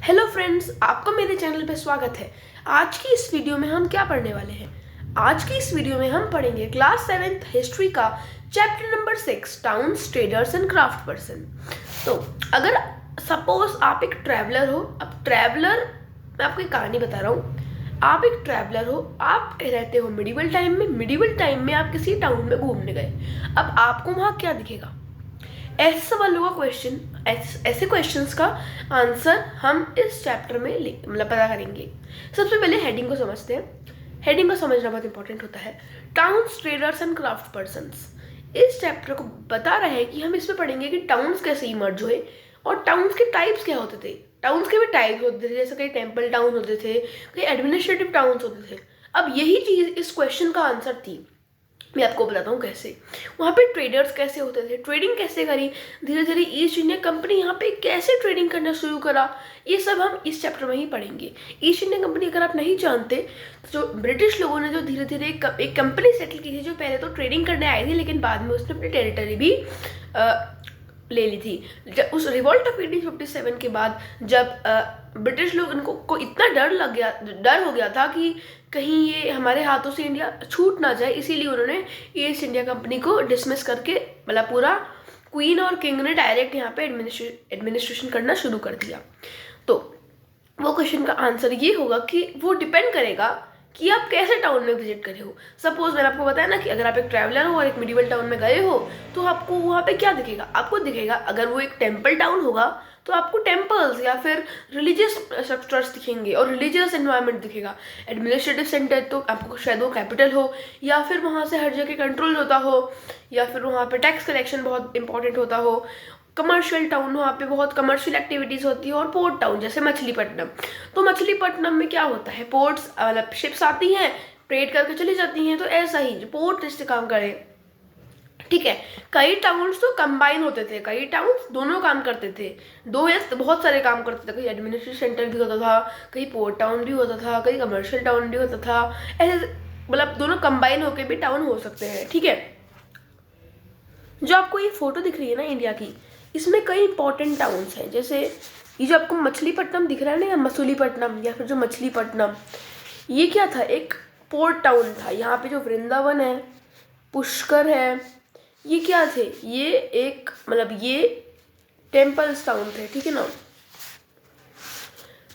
Hello friends, आपका मेरे channel पे स्वागत है। आज की इस वीडियो में हम क्या पढ़ने वाले हैं? आज की इस वीडियो में हम पढ़ेंगे क्लास 7th हिस्ट्री का chapter number 6 towns, traders and craft person. तो अगर सपोज आप एक ट्रैवलर हो, अब ट्रैवलर, मैं आपको एक कहानी बता रहा हूँ। आप एक ट्रैवलर हो, आप रहते हो मिडिवल टाइम में आप किसी टाउन में घूमने गए। अब आपको वहाँ क्या दिखेगा? ऐसे सवालों का क्वेश्चन, ऐसे क्वेश्चंस का आंसर हम इस चैप्टर में मतलब पता करेंगे। सबसे पहले हेडिंग को समझते हैं। हेडिंग को समझना बहुत इंपॉर्टेंट होता है। Towns, traders and craft persons. इस चैप्टर को बता रहे हैं कि हम इसमें पढ़ेंगे कि टाउन्स कैसे इमर्ज हुए और टाउन्स के टाइप्स क्या होते थे। टाउन्स के भी टाइप्स होते थे, जैसे कई टेम्पल टाउन होते थे, कई एडमिनिस्ट्रेटिव टाउन्स होते थे। अब यही चीज़ इस क्वेश्चन का आंसर थी। मैं आपको बताता हूँ कैसे। वहाँ पे ट्रेडर्स कैसे होते थे, ट्रेडिंग कैसे करी, धीरे धीरे ईस्ट इंडिया कंपनी यहाँ पे कैसे ट्रेडिंग करना शुरू करा, ये सब हम इस चैप्टर में ही पढ़ेंगे। ईस्ट इंडिया कंपनी अगर आप नहीं जानते तो जो ब्रिटिश लोगों ने जो धीरे धीरे एक कंपनी सेटल की थी, जो पहले तो ट्रेडिंग करने आई थी लेकिन बाद में उसने अपनी टेरिटरी भी ले ली थी। जब उस रिवॉल्ट ऑफ 1857 के बाद जब ब्रिटिश लोग इनको को इतना डर हो गया था कि कहीं ये हमारे हाथों से इंडिया छूट ना जाए, इसीलिए उन्होंने ईस्ट इंडिया कंपनी को डिसमिस करके मतलब पूरा क्वीन और किंग ने डायरेक्ट यहाँ पे एडमिनिस्ट्रेशन करना शुरू कर दिया। तो वो क्वेश्चन का आंसर ये होगा कि वो डिपेंड करेगा कि आप कैसे टाउन में विजिट करे हो। सपोज मैंने आपको बताया ना कि अगर आप एक ट्रैवलर हो और एक मिडिवल टाउन में गए हो तो आपको वहाँ पे क्या दिखेगा? आपको दिखेगा, अगर वो एक टेम्पल टाउन होगा तो आपको टेम्पल्स या फिर रिलीजियस स्ट्रक्चर्स दिखेंगे और रिलीजियस एनवायरनमेंट दिखेगा। एडमिनिस्ट्रेटिव सेंटर तो आपको शायद वो कैपिटल हो, या फिर वहाँ से हर जगह कंट्रोल होता हो, या फिर वहाँ पे टैक्स कलेक्शन बहुत इंपॉर्टेंट होता हो। कमर्शियल टाउन, वहाँ पे बहुत कमर्शियल एक्टिविटीज़ होती है। और पोर्ट टाउन जैसे मछलीपट्टनम, तो मछलीपट्टनम में क्या होता है, पोर्ट्स मतलब शिप्स आती हैं, ट्रेड करके चली जाती हैं। तो ऐसा ही पोर्ट इससे काम करे, ठीक है। कई टाउन्स तो कंबाइन होते थे, कई टाउन्स दोनों काम करते थे, दो या बहुत सारे काम करते थे। कहीं एडमिनिस्ट्रेटिव सेंटर भी होता था, कहीं पोर्ट टाउन भी होता था, कहीं कमर्शियल टाउन भी होता था। ऐसे मतलब दोनों कंबाइन होकर भी टाउन हो सकते हैं, ठीक है। जो आपको ये फोटो दिख रही है ना इंडिया की, इसमें कई इंपॉर्टेंट टाउन्स हैं। जैसे ये जो आपको मछलीपट्टनम दिख रहा है ना, या मसूलीपट्टनम या फिर जो मछलीपट्टनम, ये क्या था? एक पोर्ट टाउन था। यहाँ पे जो वृंदावन है, पुष्कर है, ये क्या थे? ये एक मतलब ये टेम्पल्स टाउन थे, ठीक है ना।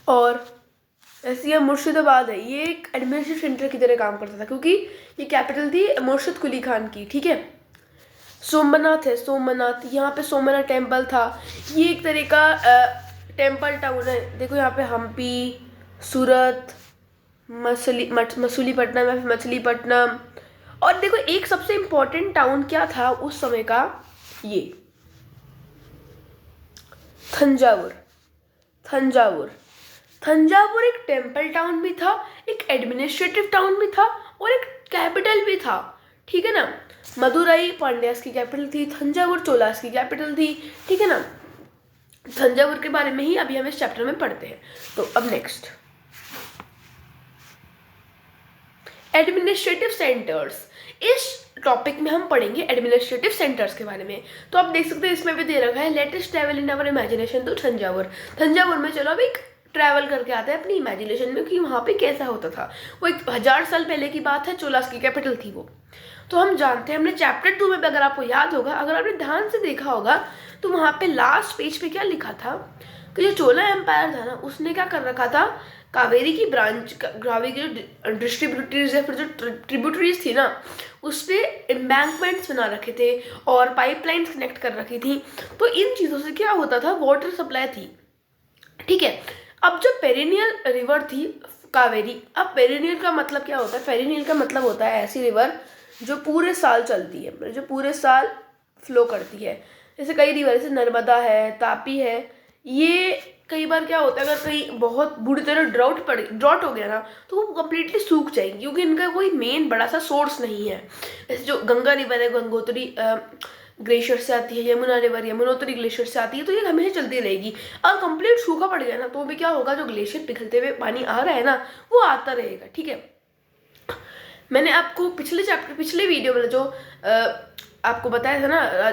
और ऐसे ये मुर्शिदाबाद है, ये एक एडमिनिस्ट्रेटिव सेंटर की तरह काम करता था क्योंकि ये कैपिटल थी मुर्शिद कुली खान की, ठीक है। सोमनाथ है, सोमनाथ, यहाँ पे सोमनाथ टेम्पल था। ये एक तरह का टेम्पल टाउन है। देखो यहाँ पे हम्पी, सूरत, मसूलीपट्टनम या फिर मछलीपट्टनम। और देखो एक सबसे इम्पोर्टेंट टाउन क्या था उस समय का, ये थंजावुर। थंजावुर थंजावुर एक टेम्पल टाउन भी था, एक एडमिनिस्ट्रेटिव टाउन भी था और एक कैपिटल भी था, ठीक है ना। मदुरई पांड्यास की कैपिटल थी, थंजावुर चोलास की कैपिटल थी, ठीक है ना। थंजावुर के बारे में ही अभी हम इस चैप्टर में पढ़ते हैं। तो अब नेक्स्ट, एडमिनिस्ट्रेटिव सेंटर्स। इस टॉपिक में हम पढ़ेंगे एडमिनिस्ट्रेटिव सेंटर्स के बारे में। तो आप देख सकते हैं इसमें भी दे रखा है, latest travel in our imagination to Thanjavur. Thanjavur में चलो अब एक ट्रैवल करके आते हैं अपनी इमेजिनेशन में कि वहाँ पे कैसा होता था। वो 1000 साल पहले की बात है, चोलास की कैपिटल थी वो। तो हम जानते हैं, हमने चैप्टर 2 में अगर आपको याद होगा, अगर आपने ध्यान से देखा होगा, तो वहाँ पे लास्ट पेज पे क्या लिखा था कि जो चोला एम्पायर था ना, उसने क्या कर रखा था, कावेरी की ब्रांच, कावेरी की जो डिस्ट्रीब्यूटरीज या फिर जो ट्रिब्यूटरीज थी ना, उस पर एम्बैंकमेंट्स बना रखे थे और पाइपलाइंस कनेक्ट कर रखी थी। तो इन चीज़ों से क्या होता था, वाटर सप्लाई थी, ठीक है। अब जो पेरिनियल रिवर थी कावेरी, अब पेरिनियल का मतलब क्या होता है? पेरिनियल का मतलब होता है ऐसी रिवर जो पूरे साल चलती है, मतलब जो पूरे साल फ्लो करती है। जैसे कई रिवर, जैसे नर्मदा है, तापी है, ये कई बार क्या होता है, अगर कहीं बहुत बुरी तरह ड्रॉट हो गया ना, तो वो कंप्लीटली सूख जाएगी क्योंकि इनका कोई मेन बड़ा सा सोर्स नहीं है। जैसे जो गंगा रिवर है, गंगोत्री ग्लेशियर से आती है, यमुना रिवर यमुनोत्री ग्लेशियर से आती है, तो ये हमेशा चलती रहेगी। और कंप्लीट सूखा पड़ गया ना, तो भी क्या होगा, जो ग्लेशियर पिघलते हुए पानी आ रहा है ना, वो आता रहेगा, ठीक है। मैंने आपको पिछले वीडियो में जो आपको बताया था ना,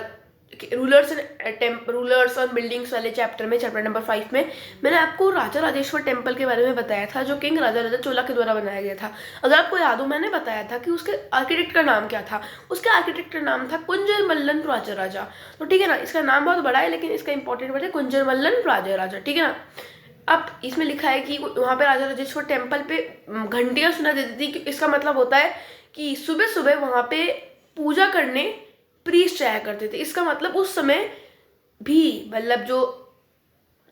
रूलर्स और बिल्डिंग्स वाले चैप्टर में, चैप्टर नंबर 5 में मैंने आपको राजा राजेश्वर टेम्पल के बारे में बताया था, जो किंग राजा राजा चोला के द्वारा बनाया गया था। अगर आपको याद हो, मैंने बताया था कि उसके आर्किटेक्ट का नाम क्या था। उसके आर्किटेक्ट का नाम था कुंजरमल्लन राजा राजा। तो ठीक है ना, इसका नाम बहुत बड़ा है लेकिन इसका इंपॉर्टेंट वर्ड है कुंजरमल्लन राजा राजा। ठीक है ना। अब इसमें लिखा है कि वहाँ पे राजा राजेश्वर टेम्पल पे घंटियाँ सुना देती थी। इसका मतलब होता है कि सुबह सुबह वहाँ पे पूजा करने प्रीस्ट जाया करते थे। इसका मतलब उस समय भी मतलब जो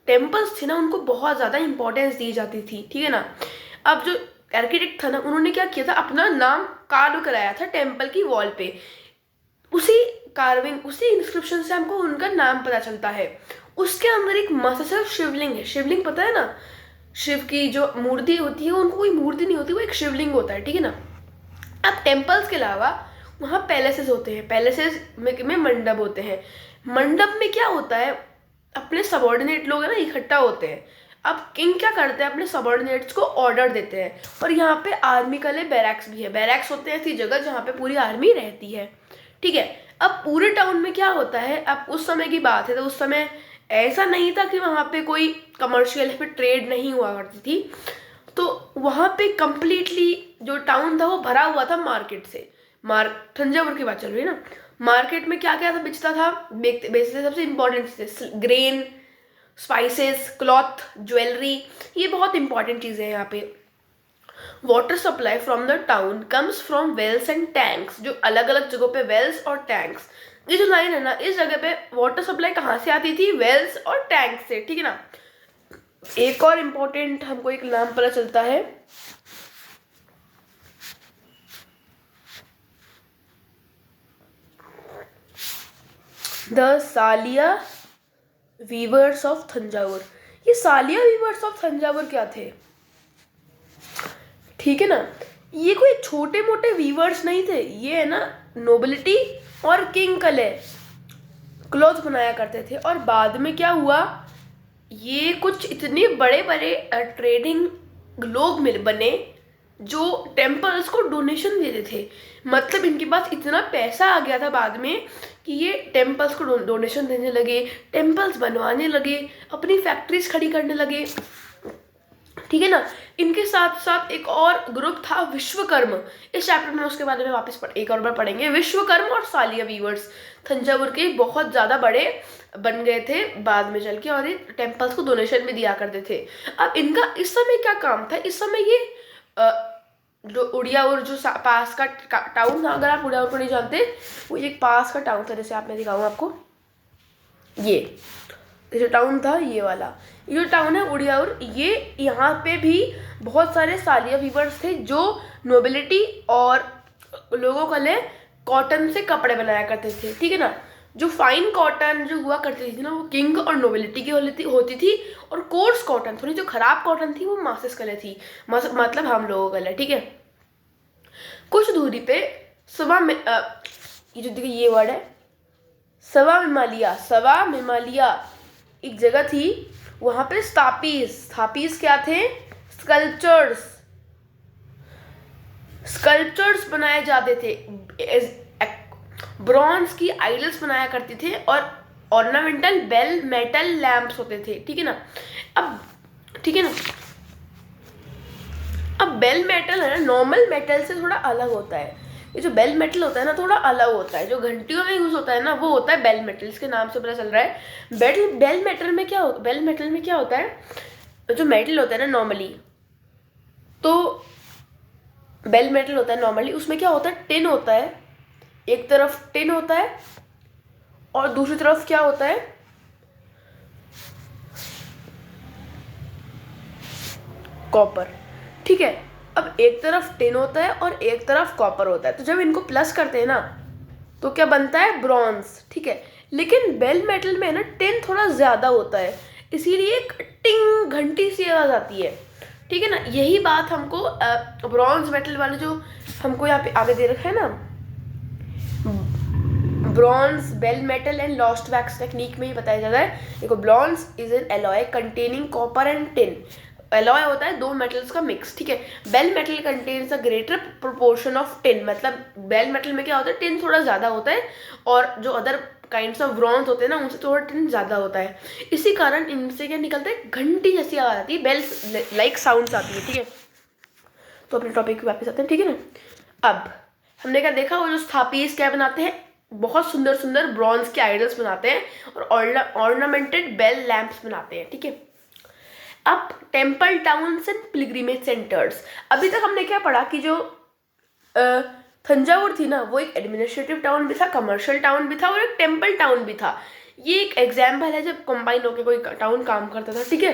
टेम्पल्स थे ना, उनको बहुत ज़्यादा इंपॉर्टेंस दी जाती थी। ठीक है ना। अब जो आर्किटेक्ट था ना, उन्होंने क्या किया था, अपना नाम कार्व कराया था टेम्पल की वॉल पे। उसी कार्विंग, उसी इंस्क्रिप्शन से हमको उनका नाम पता चलता है। उसके अंदर एक मस्त शिवलिंग है। शिवलिंग पता है ना, शिव की जो मूर्ति होती है, उनको कोई मूर्ति नहीं होती, वो एक शिवलिंग होता है। ठीक है ना। अब टेम्पल्स के अलावा वहाँ पैलेसेस होते हैं। पैलेसेस में मंडप होते हैं। मंडप में क्या होता है, अपने सबॉर्डिनेट लोग है ना इकट्ठा होते हैं। अब किंग क्या करते हैं, अपने सबॉर्डिनेट्स को ऑर्डर देते हैं। और यहाँ पे आर्मी के लिए बैरक्स भी है। बैरक्स होते हैं ऐसी जगह जहाँ पे पूरी आर्मी रहती है। ठीक है। अब पूरे टाउन में क्या होता है, अब उस समय की बात है तो उस समय ऐसा नहीं था कि वहाँ पे कोई कमर्शियल या फिर ट्रेड नहीं हुआ करती थी। तो वहाँ पे कंप्लीटली जो टाउन था वो भरा हुआ था मार्केट से। तंजावुर की बात चल रही है ना। मार्केट में क्या क्या था बेचता था, बेचते सबसे इंपॉर्टेंट थे ग्रेन, स्पाइसेस, क्लॉथ, ज्वेलरी। ये बहुत इंपॉर्टेंट चीज़ें हैं यहाँ पे। Water supply from the town comes from wells and tanks. जो अलग अलग जगहों पे वेल्स और टैंक्स, ये जो लाइन है ना, इस जगह पे वाटर सप्लाई कहाँ से आती थी, वेल्स और टैंक से। ठीक है ना। एक और इम्पोर्टेंट हमको एक नाम पता चलता है, the Saliya viewers of Thanjavur. ये सालिया वीवर्स ऑफ तंजावुर क्या थे, ठीक है ना। ये कोई छोटे मोटे वीवर्स नहीं थे, ये है ना नोबिलिटी और किंग कले क्लॉथ बनाया करते थे। और बाद में क्या हुआ, ये कुछ इतने बड़े बड़े ट्रेडिंग लोग बने जो टेम्पल्स को डोनेशन देते थे। मतलब इनके पास इतना पैसा आ गया था बाद में कि ये टेम्पल्स को डोनेशन देने लगे, टेम्पल्स बनवाने लगे, अपनी फैक्ट्रीज खड़ी करने लगे। ठीक है ना। इनके साथ साथ एक और ग्रुप था विश्वकर्म। इस चैप्टर में उसके बारे में वापस एक और बार पढ़ेंगे। विश्वकर्म और सालिया वीवर्स तंजावुर के बहुत ज़्यादा बड़े बन गए थे बाद में चल के, और ये टेम्पल्स को डोनेशन भी दिया करते थे। अब इनका इस समय क्या काम था, इस समय ये जो उड़ियाउर जो पास का टाउन था, अगर आप उड़ियाउर को नहीं जानते, वो एक पास का टाउन था। जैसे आप मैं दिखाऊँ आपको, ये जो टाउन था, ये वाला ये जो टाउन है उड़ियाउर, ये यहाँ पे भी बहुत सारे सालिया वीवर्स थे जो नोबिलिटी और लोगों के लिए कॉटन से कपड़े बनाया करते थे। ठीक है ना। जो फाइन कॉटन जो हुआ करती थी ना, वो किंग और नोबिलिटी की होती थी। और कोर्स कॉटन, थोड़ी जो खराब कॉटन थी, वो मासेस के लिए थी, मतलब हम लोगों के लिए। ठीक है। कुछ दूरी पे सवा में ये जो देखिए ये वर्ड है सवा मेमालिया एक जगह थी। वहां पे स्थापीज क्या थे, स्कल्पचर्स बनाए जाते थे। ब्रॉन्ज की आइडल्स बनाया करते थे और ऑर्नामेंटल बेल मेटल लैंप्स होते थे। ठीक है ना। अब ठीक है ना, अब बेल मेटल है ना, नॉर्मल मेटल से थोड़ा अलग होता है। ये जो बेल मेटल होता है ना, थोड़ा अलग होता है। जो घंटियों में यूज होता है ना, वो होता है बेल मेटल। इसके नाम से पता चल रहा है। बेल मेटल में क्या होता है, जो मेटल होता है ना नॉर्मली, तो बेल मेटल होता है नॉर्मली, उसमें क्या होता है, टिन होता है। एक तरफ टिन होता है और दूसरी तरफ क्या होता है, कॉपर। ठीक है। अब एक तरफ टिन होता है और एक तरफ कॉपर होता है, तो जब इनको प्लस करते हैं ना, तो क्या बनता है, ब्रॉन्ज। ठीक है। लेकिन बेल मेटल में ना टिन थोड़ा ज़्यादा होता है, इसीलिए एक टिंग घंटी सी आवाज आती है। ठीक है ना। यही बात हमको ब्रॉन्ज मेटल वाले जो हमको यहाँ पे आगे दे रखा है ना, bronze, bell metal and lost wax technique में ही बताया जाता है। देखो, bronze is an alloy containing copper and tin. Alloy होता है दो मेटल्स का मिक्स। ठीक है। Bell metal contains a greater proportion of tin. मतलब बेल मेटल में क्या होता है, टिन थोड़ा ज़्यादा होता है और जो अदर काइंड्स ऑफ ब्रॉन्ज होते हैं ना, उनसे थोड़ा टिन ज़्यादा होता है, इसी कारण इनसे क्या निकलता है, घंटी जैसी आवाज़ आती है, बेल्स लाइक साउंड्स आती है। ठीक है, तो अपने टॉपिक पे वापस आते हैं। ठीक है ना, अब हमने क्या देखा, वो जो स्थापीज क्या बनाते हैं, बहुत सुंदर सुंदर ब्रॉन्ज के आइडल्स बनाते हैं और ऑर्नामेंटेड बेल लैंप्स बनाते हैं। ठीक है, अब temple towns and pilgrimage centres. अभी तक हमने क्या पढ़ा कि जो थंजावुर थी ना, वो एक एडमिनिस्ट्रेटिव टाउन भी था, कमर्शियल टाउन भी था और एक टेम्पल टाउन भी था। ये एक एग्जाम्पल है जब कंबाइन होकर कोई टाउन काम करता था। ठीक है,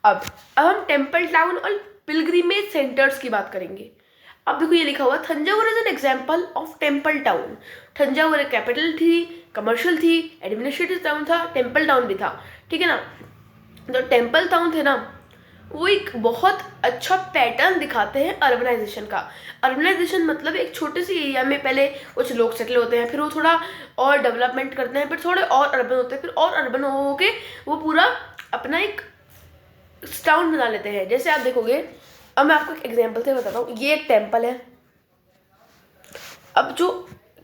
अब हम टेम्पल टाउन और पिलग्रिमेज सेंटर्स की बात करेंगे। अब देखो ये लिखा हुआ, Thanjavur is an example of temple town. Thanjavur एक कैपिटल थी, कमर्शियल थी, एडमिनिस्ट्रेटिव टाउन था, टेम्पल टाउन भी था। ठीक है ना, जो टेम्पल टाउन थे ना, वो एक बहुत अच्छा पैटर्न दिखाते हैं अर्बनाइजेशन का। अर्बनाइजेशन मतलब एक छोटे से एरिया में पहले कुछ लोग सेटल होते हैं, फिर वो थोड़ा और डेवलपमेंट करते हैं, फिर थोड़े और अर्बन होते हैं, फिर और अर्बन हो के वो पूरा अपना एक टाउन बना लेते हैं। जैसे आप देखोगे, अब मैं आपको एक एग्जांपल से बताता हूँ। ये एक टेम्पल है। अब जो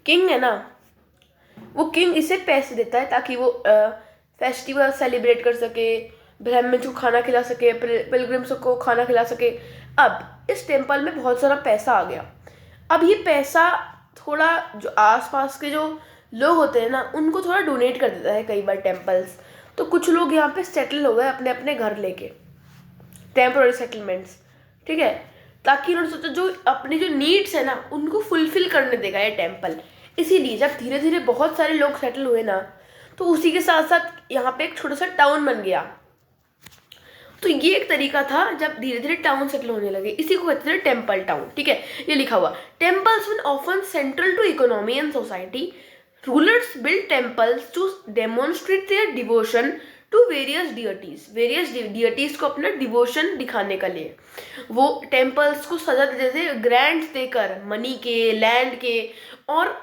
किंग है ना, वो किंग इसे पैसे देता है ताकि वो फेस्टिवल सेलिब्रेट कर सके, ब्राह्मण्स को खाना खिला सके, पिलग्रिम्स को खाना खिला सके। अब इस टेम्पल में बहुत सारा पैसा आ गया। अब ये पैसा थोड़ा जो आसपास के जो लोग होते हैं ना, उनको थोड़ा डोनेट कर देता है कई बार टेम्पल्स। तो कुछ लोग यहाँ पे सेटल हो गए अपने अपने घर लेके, टेम्पोररी सेटलमेंट्स। ठीक है, ताकि उन्होंने सोचा जो अपनी जो नीड्स है ना, उनको फुलफिल करने देगा ये टेम्पल। इसीलिए जब धीरे धीरे बहुत सारे लोग सेटल हुए ना, तो उसी के साथ साथ यहाँ पे एक छोटा सा टाउन बन गया। तो ये एक तरीका था जब धीरे धीरे टाउन सेटल होने लगे, इसी को कहते थे टेम्पल टाउन। ठीक है, ये लिखा हुआ, temples one often central to economy and society. Rulers build temples to demonstrate their devotion to various deities को अपना डिवोशन दिखाने के लिए वो टेम्पल्स को सजा देते थे, ग्रांट्स देकर, मनी के, लैंड के, और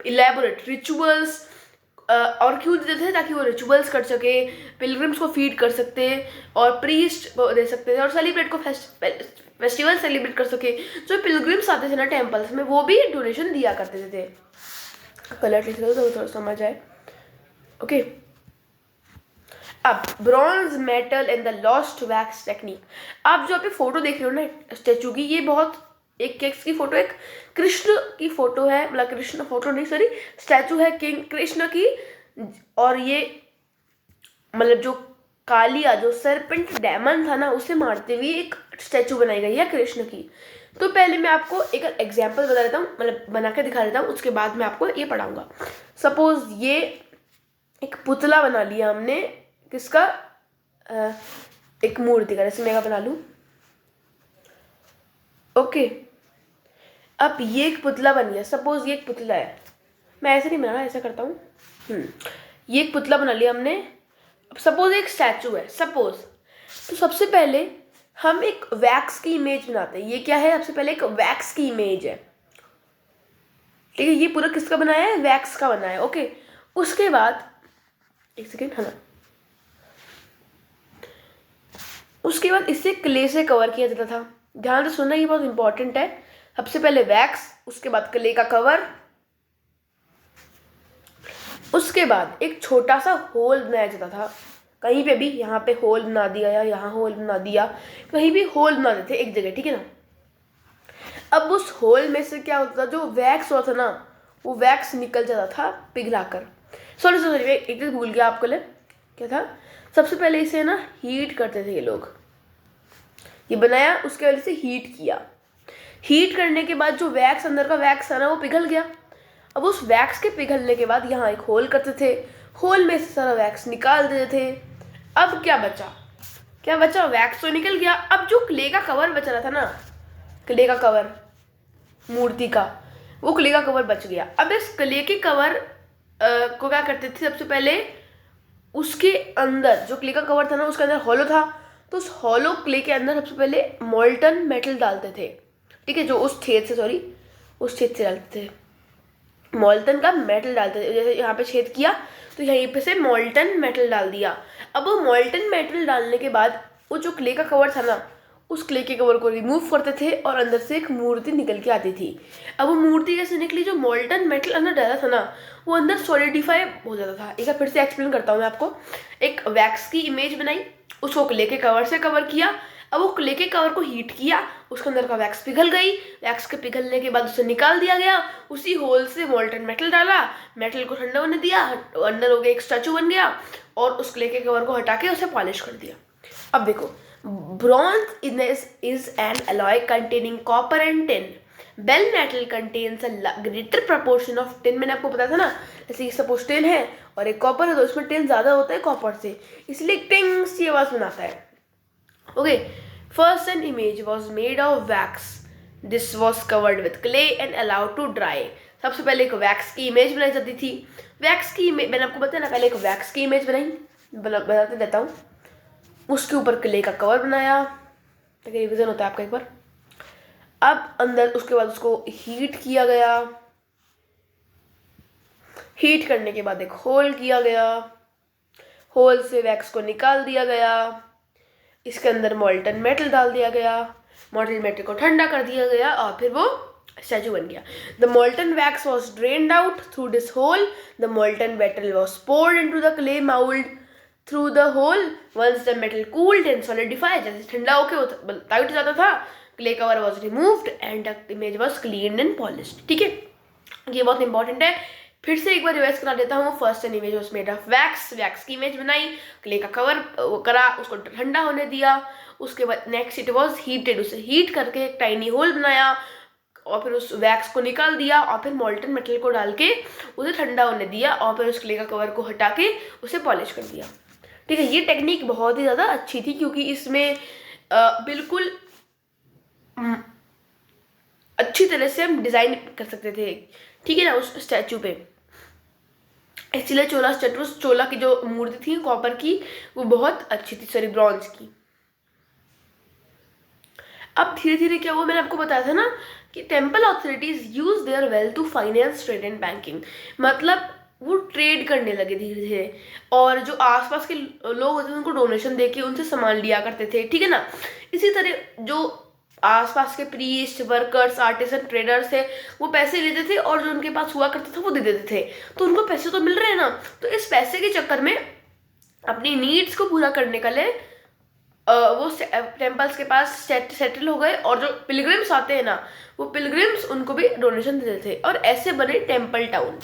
इलेबोरेट रिचुअल्स। और क्यों देते थे, ताकि वो रिचुअल्स कर सके, पिलग्रिम्स को फीड कर सकते, और प्रीस्ट दे सकते थे, और सेलिब्रेट को फेस्टिवल सेलिब्रेट कर सके। जो पिलग्रिम्स आते थे ना टेम्पल्स में, वो भी डोनेशन दिया करते थे। कलर लिख दो तो थोड़ा समझ आए। ओके, अब bronze, metal and the lost wax technique. आप जो आप फोटो देख रहे हो ना स्टेचू की, ये बहुत एक किसकी फोटो, एक कृष्ण की फोटो है, मतलब कृष्ण फोटो नहीं सॉरी, स्टैचू है किंग कृष्ण की। और ये मतलब जो कालिया, जो सरपेंट डेमन था ना, उसे मारते हुए एक स्टैचू बनाई गई है कृष्ण की। तो पहले मैं आपको एक एग्जांपल बता देता हूँ, मतलब बना के दिखा देता हूँ, उसके बाद मैं आपको ये पढ़ाऊंगा। सपोज ये एक पुतला बना लिया हमने, किसका, एक मूर्ति का, जैसे मैं बना लूँ। ओके, अब ये एक पुतला बन गया। सपोज ये एक पुतला है, मैं ऐसे नहीं बना रहा, ऐसा करता हूँ। ये एक पुतला बना लिया हमने। अब सपोज एक स्टैचू है, सपोज। तो सबसे पहले हम एक वैक्स की इमेज बनाते हैं। ये क्या है, सबसे पहले एक वैक्स की इमेज है। ठीक है, ये पूरा किसका बनाया है, वैक्स का बनाया है। ओके, उसके बाद एक सेकेंड, है ना, उसके बाद इसे क्ले से कवर किया जाता था। ध्यान से सुनना, ये बहुत इंपॉर्टेंट है। सबसे पहले वैक्स, उसके बाद क्ले का कवर, उसके बाद एक छोटा सा होल बनाया जाता था। कहीं पे भी, यहाँ पे होल बना दिया या यहाँ होल बना दिया, कहीं भी होल बना देते एक जगह। ठीक है ना, अब उस होल में से क्या होता था, जो वैक्स होता था ना, वो वैक्स निकल जाता था पिघलाकर। सॉरी एक चीज भूल गया आपको, क्या था, सबसे पहले इसे ना हीट करते थे ये लोग। ये बनाया, उसके वजह से हीट किया। हीट करने के बाद जो वैक्स, अंदर का वैक्स था ना, वो पिघल गया। अब उस वैक्स के पिघलने के बाद यहाँ एक होल करते थे, होल में से सारा वैक्स निकाल देते थे। अब क्या बचा, वैक्स तो निकल गया। अब जो क्ले का कवर बचा रहा था ना, क्ले का कवर मूर्ति का, वो क्ले का कवर बच गया। अब इस क्ले के कवर को क्या करते थे, सबसे पहले उसके अंदर जो क्ले का कवर था ना, उसके अंदर हॉलो था, तो उस हॉलो क्ले के अंदर सबसे पहले मोल्टन मेटल डालते थे। ठीक है, जो उस छेद से डालते थे, मोल्टन का मेटल डालते थे। जैसे यहाँ पे छेद किया तो यहीं पे से मोल्टन मेटल डाल दिया। अब वो मोल्टन मेटल डालने के बाद वो जो क्ले का कवर था ना, उस क्ले के कवर को रिमूव करते थे और अंदर से एक मूर्ति निकल के आती थी। अब वो मूर्ति कैसे निकली, जो मोल्टन मेटल अंदर डाला था ना वो अंदर सॉलिडिफाई हो जाता था। एक बार फिर से एक्सप्लेन करता हूँ मैं आपको। एक वैक्स की इमेज बनाई, उसको क्ले के कवर से कवर किया। अब वो क्ले के कवर को हीट किया, उसके अंदर का वैक्स पिघल गई। वैक्स के पिघलने के बाद उसे निकाल दिया गया। उसी होल से मोल्टन मेटल डाला, मेटल को ठंडा होने दिया, अंदर हो गया एक स्टैचू बन गया और उस क्ले के कवर को हटा के उसे पॉलिश कर दिया। अब देखो, bronze is an alloy containing copper and tin. Bell metal contains a greater proportion of tin. मैंने आपको बताया था ना, जैसे सपोज टिन है और एक कॉपर है तो इसमें टिन ज़्यादा होता है कॉपर से, इसलिए टिंग सी आवाज़ बनाता है। Okay, first an image was made of wax. This was covered with clay and allowed to dry. सबसे पहले एक वैक्स की इमेज बनाई जाती थी। वैक्स की इमेज मैंने आपको बताया ना, पहले एक वैक्स की इमेज बनाते देता हूँ। उसके ऊपर क्ले का कवर बनाया, ताकि रिविजन होता है आपका एक बार। अब अंदर उसके बाद उसको हीट किया गया। हीट करने के बाद एक होल किया गया, होल से वैक्स को निकाल दिया गया। इसके अंदर मोल्टन मेटल डाल दिया गया, मोल्टन मेटल को ठंडा कर दिया गया और फिर वो स्टैचू बन गया। The molten wax was drained out through this hole. The molten metal was poured into the clay mould through the hole. Once the metal cooled and solidified, जैसे ठंडा होके वो टाइट हो जाता था, clay cover was removed and the image was cleaned and polished. ठीक है, ये बहुत इंपॉर्टेंट है। फिर से एक बार रिवाइज करा देता हूँ। First an image was made of wax. Wax की इमेज बनाई, क्ले का कवर करा, उसको ठंडा होने दिया। उसके बाद नेक्स्ट इट वॉज हीटेड, उसे हीट करके एक टाइनी होल बनाया और फिर उस वैक्स को निकाल दिया और फिर मोल्टन मेटल को डाल के उसे ठंडा होने दिया और फिर उस क्ले का कवर को हटा के उसे पॉलिश कर दिया। ठीक है, ये टेक्निक बहुत ही ज़्यादा अच्छी थी क्योंकि इसमें बिल्कुल अच्छी तरह से हम डिज़ाइन कर सकते थे, ठीक है ना, उस स्टैचू पे। इसलिए चोला की जो मूर्ति थी कॉपर की, वो बहुत अच्छी थी, सॉरी ब्रॉन्ज की। अब धीरे धीरे क्या हुआ, मैंने आपको बताया था ना कि temple authorities use their wealth to finance trade and banking. मतलब वो ट्रेड करने लगे धीरे धीरे, और जो आसपास के लोग होते थे उनको डोनेशन देके उनसे सामान लिया करते थे, ठीक है ना। इसी तरह जो आसपास के प्रीस्ट, वर्कर्स, आर्टिसन, ट्रेडर्स थे, वो पैसे लेते थे और जो उनके पास हुआ करता था वो दे देते थे। तो उनको पैसे तो मिल रहे हैं ना, तो इस पैसे के चक्कर में अपनी नीड्स को पूरा करने के लिए वो टेम्पल्स के पास सेटल हो गए, और जो पिलग्रिम्स आते हैं ना, वो पिलग्रिम्स उनको भी डोनेशन देते थे, और ऐसे बने टेम्पल टाउन।